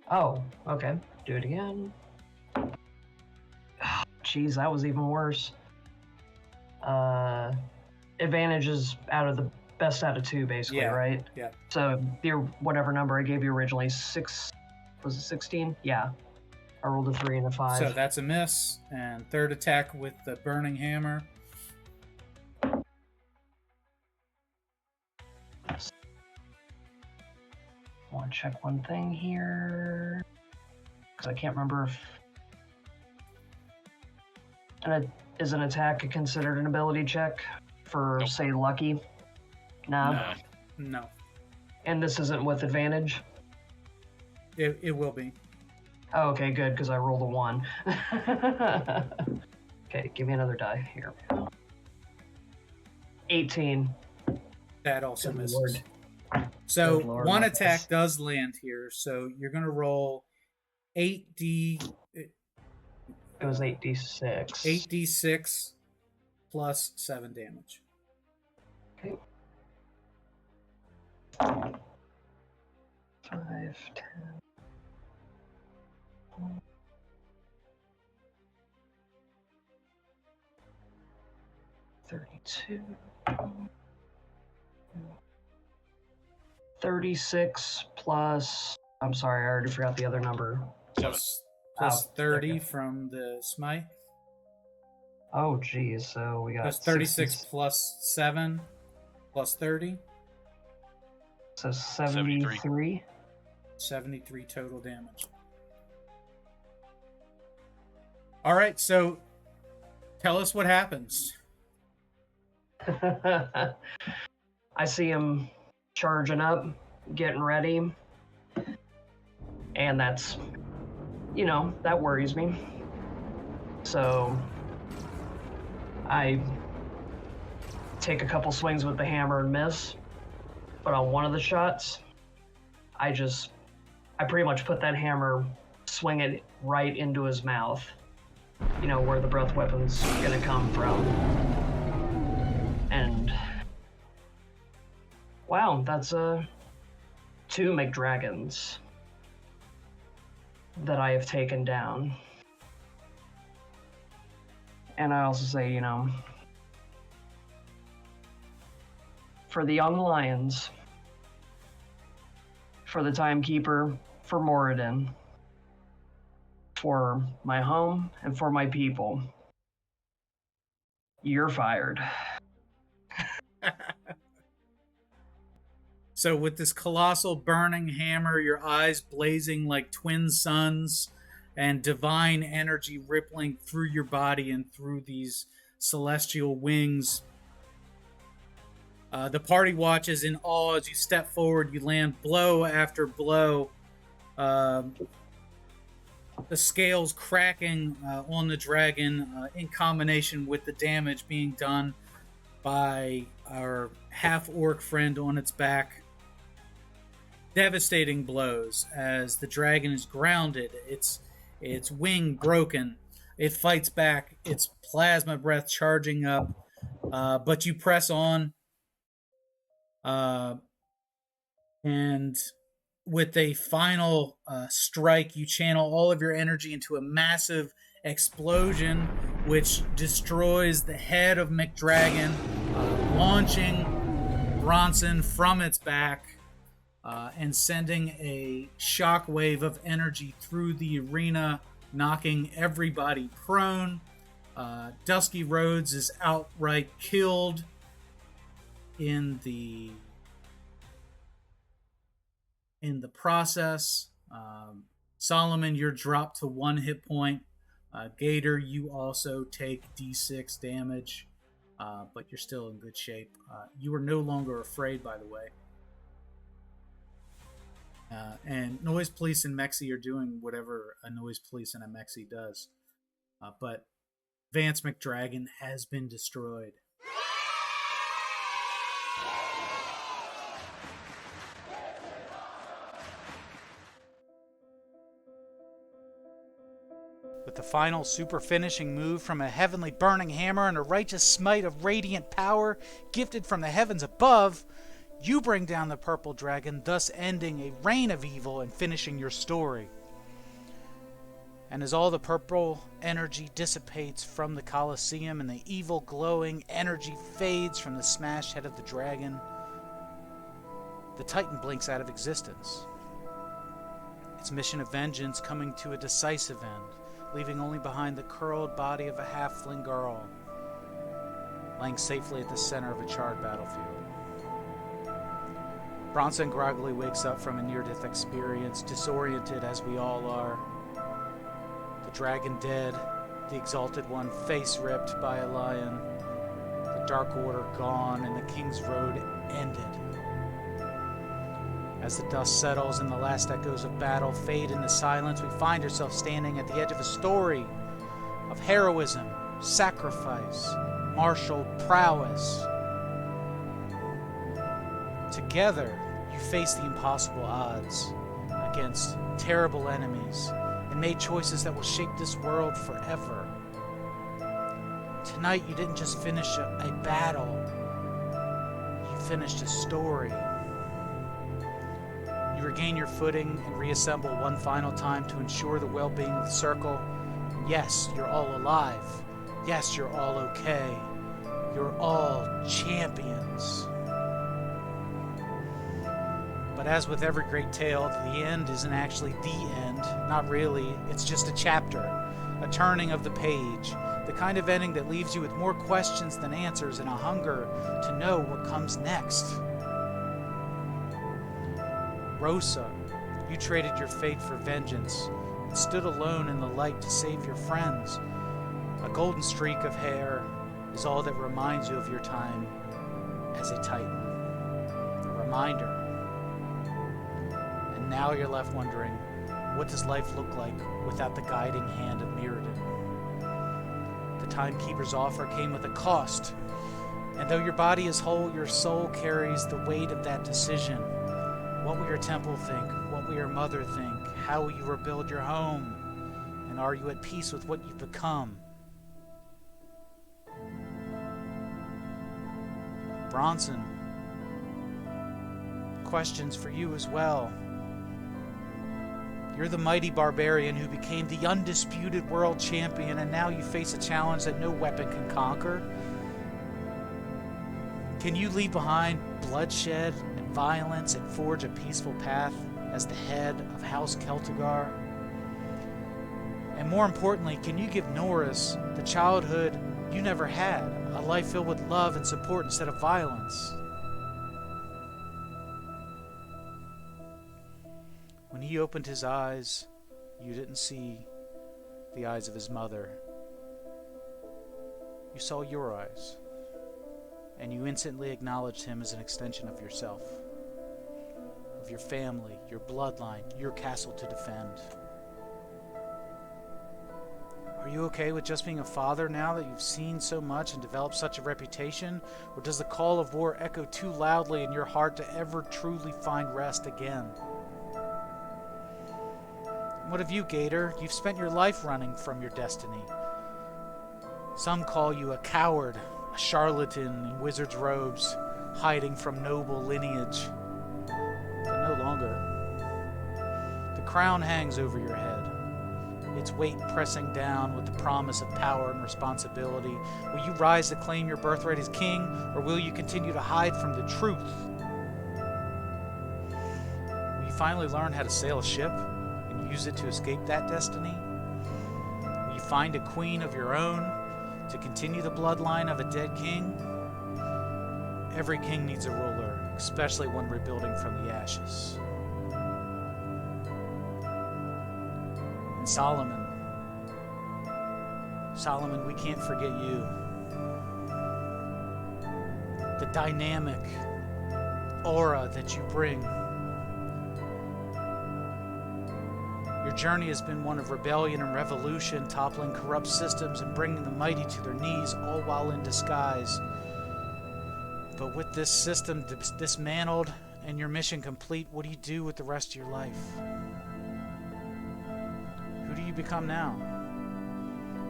Oh, okay. Do it again. Jeez, that was even worse. Advantage is best out of 2, basically, Yeah, right? yeah. So your whatever number I gave you originally, 6, was it 16? Yeah. I rolled a 3 and a 5. So that's a miss. And third attack with the Burning Hammer. I want to check one thing here, because I can't remember if is an attack considered an ability check for, Nope. say, lucky? Nah. No. And this isn't with advantage? It will be. Oh, okay, good, because I rolled a 1. Okay, give me another die here. 18. That also Good misses. Lord. So Good Lord, one Marcus. attack does land here. So you're going to roll 8d... It was 8d6. 8d6 plus 7 damage. Okay. 5, 10. 32. 36 plus. I'm sorry, I already forgot the other number. Plus 30 from the smite. Oh, geez. So we got That's 36 60, plus 7 plus 30. So 73. 73 total damage. All right, so tell us what happens. I see him charging up, getting ready. And that's, that worries me. So I take a couple swings with the hammer and miss. But on one of the shots, I pretty much put that hammer, swing it right into his mouth. Where the breath weapon's gonna come from. And wow, that's 2 McDragons that I have taken down. And I also say, for the young lions, for the timekeeper, for Moradin, for my home, and for my people, you're fired. So with this colossal burning hammer, your eyes blazing like twin suns, and divine energy rippling through your body and through these celestial wings, the party watches in awe as you step forward. You land blow after blow. The scales cracking on the dragon in combination with the damage being done by our half-orc friend on its back. Devastating blows as the dragon is grounded, its wing broken, It fights back, its plasma breath charging up, but you press on, and with a final strike, you channel all of your energy into a massive explosion, which destroys the head of McDragon, launching Bronson from its back, and sending a shockwave of energy through the arena, knocking everybody prone. Dusky Rhodes is outright killed in the process. Solomon, you're dropped to 1 hit point. Gator, you also take D6 damage, but you're still in good shape. You are no longer afraid, by the way. And Noise Police and Meixsell are doing whatever a Noise Police and a Meixsell does. But Vance McDragon has been destroyed. With the final super finishing move from a heavenly burning hammer and a righteous smite of radiant power gifted from the heavens above, you bring down the purple dragon, thus ending a reign of evil and finishing your story. And as all the purple energy dissipates from the Colosseum and the evil glowing energy fades from the smashed head of the dragon, the Titan blinks out of existence. Its mission of vengeance coming to a decisive end, leaving only behind the curled body of a halfling girl, lying safely at the center of a charred battlefield. Bronson groggily wakes up from a near-death experience, disoriented as we all are. The dragon dead, the Exalted One face ripped by a lion, the Dark Order gone, and the King's Road ended. As the dust settles and the last echoes of battle fade into silence, we find ourselves standing at the edge of a story of heroism, sacrifice, martial prowess. Together, you face the impossible odds against terrible enemies and made choices that will shape this world forever. Tonight, you didn't just finish a battle, you finished a story. You regain your footing and reassemble one final time to ensure the well-being of the circle. Yes, you're all alive. Yes, you're all okay. You're all champions. But as with every great tale, the end isn't actually the end. Not really. It's just a chapter, a turning of the page, the kind of ending that leaves you with more questions than answers and a hunger to know what comes next. Rosa, you traded your fate for vengeance and stood alone in the light to save your friends. A golden streak of hair is all that reminds you of your time as a Titan. A reminder. And now you're left wondering, what does life look like without the guiding hand of Mirrodin? The Timekeeper's offer came with a cost, and though your body is whole, your soul carries the weight of that decision. What will your temple think? What will your mother think? How will you rebuild your home? And are you at peace with what you've become? Bronson, questions for you as well. You're the mighty barbarian who became the undisputed world champion, and now you face a challenge that no weapon can conquer. Can you leave behind bloodshed and violence and forge a peaceful path as the head of House Celtigar? And more importantly, can you give Norris the childhood you never had, a life filled with love and support instead of violence? When he opened his eyes, you didn't see the eyes of his mother. You saw your eyes, and you instantly acknowledged him as an extension of yourself, of your family, your bloodline, your castle to defend. Are you okay with just being a father now that you've seen so much and developed such a reputation? Or does the call of war echo too loudly in your heart to ever truly find rest again? What of you, Gator? You've spent your life running from your destiny, Some call you a coward, a charlatan in wizard's robes, hiding from noble lineage. But no longer. The crown hangs over your head, its weight pressing down with the promise of power and responsibility. Will you rise to claim your birthright as king, or will you continue to hide from the truth? Will you finally learn how to sail a ship and use it to escape that destiny? Will you find a queen of your own to continue the bloodline of a dead king? Every king needs a ruler, especially one rebuilding from the ashes. And Solomon, we can't forget you. The dynamic aura that you bring. Your journey has been one of rebellion and revolution, toppling corrupt systems and bringing the mighty to their knees, all while in disguise. But with this system dismantled and your mission complete, what do you do with the rest of your life? Who do you become now?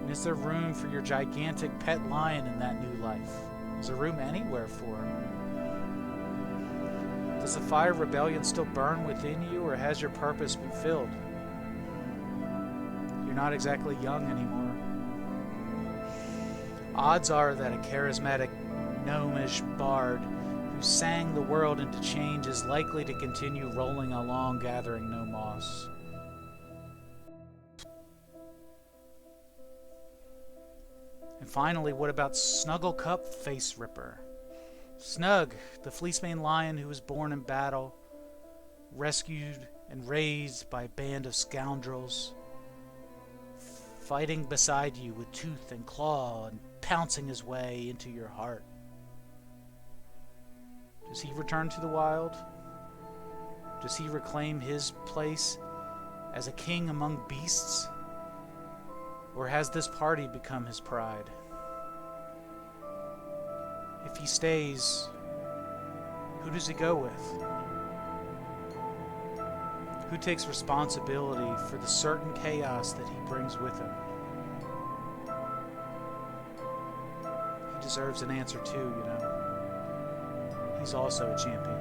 And is there room for your gigantic pet lion in that new life? Is there room anywhere for him? Does the fire of rebellion still burn within you, or has your purpose been filled? You're not exactly young anymore. Odds are that a charismatic, gnomish bard who sang the world into change is likely to continue rolling along, gathering no moss. And finally, what about Snugglecup Face Ripper? Snug, the fleecemane lion who was born in battle, rescued and raised by a band of scoundrels, fighting beside you with tooth and claw and pouncing his way into your heart. Does he return to the wild? Does he reclaim his place as a king among beasts? Or has this party become his pride? If he stays, who does he go with? Who takes responsibility for the certain chaos that he brings with him? He deserves an answer too, you know. He's also a champion.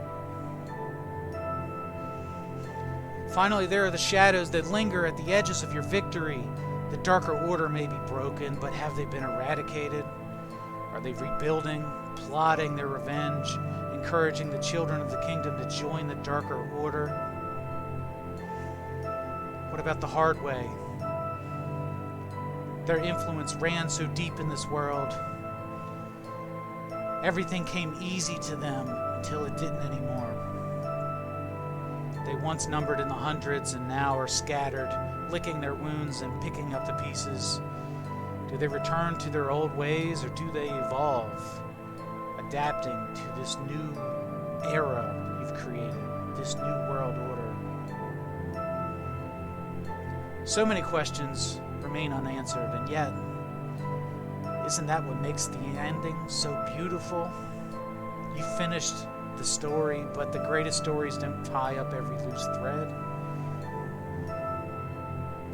Finally, there are the shadows that linger at the edges of your victory. The darker order may be broken, but have they been eradicated? Are they rebuilding, plotting their revenge, encouraging the children of the kingdom to join the darker order? What about the hard way? Their influence ran so deep in this world. Everything came easy to them until it didn't anymore. They once numbered in the hundreds and now are scattered, licking their wounds and picking up the pieces. Do they return to their old ways, or do they evolve, adapting to this new era you've created, this new world order? So many questions remain unanswered, and yet, isn't that what makes the ending so beautiful? You finished the story, but the greatest stories don't tie up every loose thread.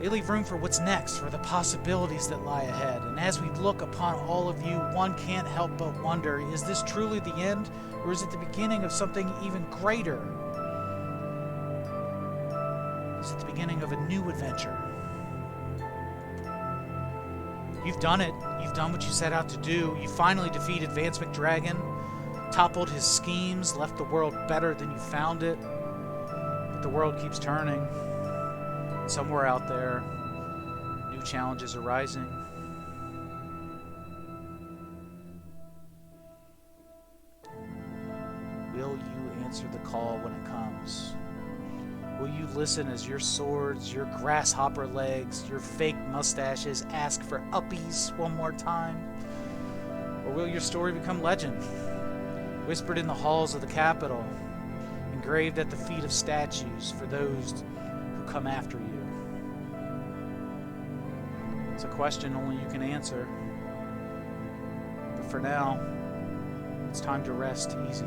They leave room for what's next, for the possibilities that lie ahead. And as we look upon all of you, one can't help but wonder, is this truly the end, or is it the beginning of something even greater? Is it the beginning of a new adventure? You've done it. You've done what you set out to do. You finally defeated Vance McDragon, toppled his schemes, left the world better than you found it. But the world keeps turning. Somewhere out there, new challenges are rising. Will you answer the call when it comes? Will you listen as your swords, your grasshopper legs, your fake mustaches ask for uppies one more time? Or will your story become legend, whispered in the halls of the Capitol, engraved at the feet of statues for those who come after you? It's a question only you can answer. But for now, it's time to rest easy.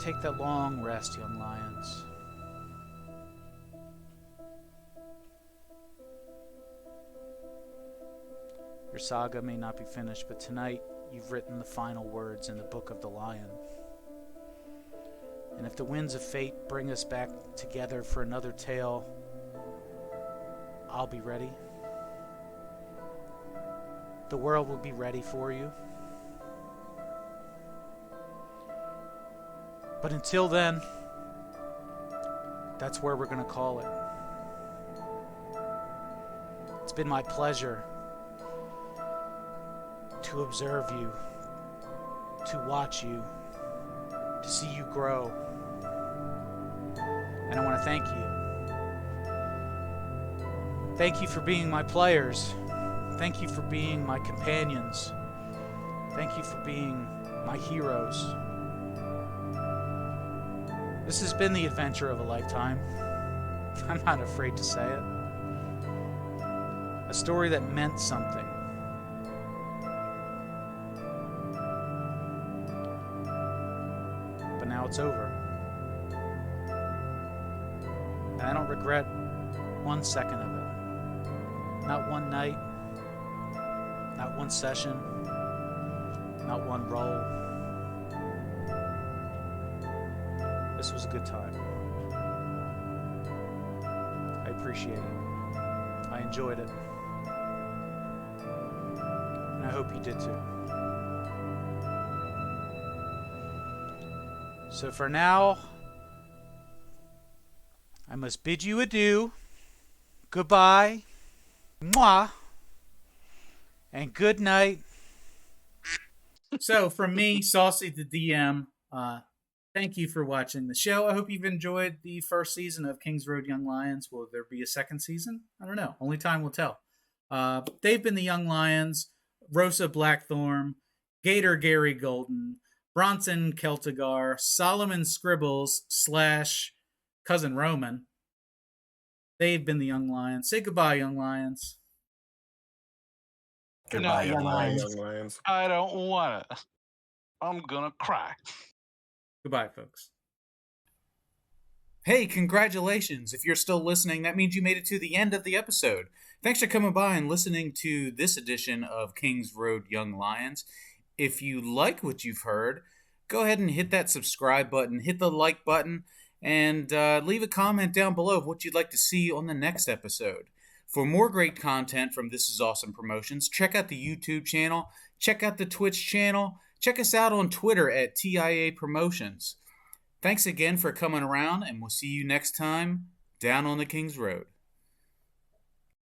Take that long rest, young lions. Your saga may not be finished, but tonight you've written the final words in the Book of the Lion. And if the winds of fate bring us back together for another tale, I'll be ready. The world will be ready for you. But until then, that's where we're going to call it. It's been my pleasure to observe you, to watch you, to see you grow. And I want to thank you. Thank you for being my players. Thank you for being my companions. Thank you for being my heroes. This has been the adventure of a lifetime. I'm not afraid to say it. A story that meant something. But now it's over. And I don't regret 1 second of it. Not one night. Not one session. Not one roll. This was a good time. I appreciate it. I enjoyed it. And I hope you did too. So for now, I must bid you adieu. Goodbye. Mwah. And good night. So from me, Saucey the DM, thank you for watching the show. I hope you've enjoyed the first season of Kings Road Young Lions. Will there be a second season? I don't know. Only time will tell. They've been the Young Lions, Rosa Blackthorn, Gator Gary Golden, Bronson Celtigar, Solomon Scribbles / Cousin Roman. They've been the Young Lions. Say goodbye, Young Lions. Goodbye, No, Young Lions. Young Lions. I don't want to. I'm gonna cry. Goodbye, folks. Hey, congratulations. If you're still listening, that means you made it to the end of the episode. Thanks for coming by and listening to this edition of Kings Road Young Lions. If you like what you've heard, go ahead and hit that subscribe button, hit the like button, and leave a comment down below of what you'd like to see on the next episode. For more great content from This Is Awesome Promotions, check out the YouTube channel, check out the Twitch channel, check us out on Twitter at TIA Promotions. Thanks again for coming around, and we'll see you next time down on the King's Road.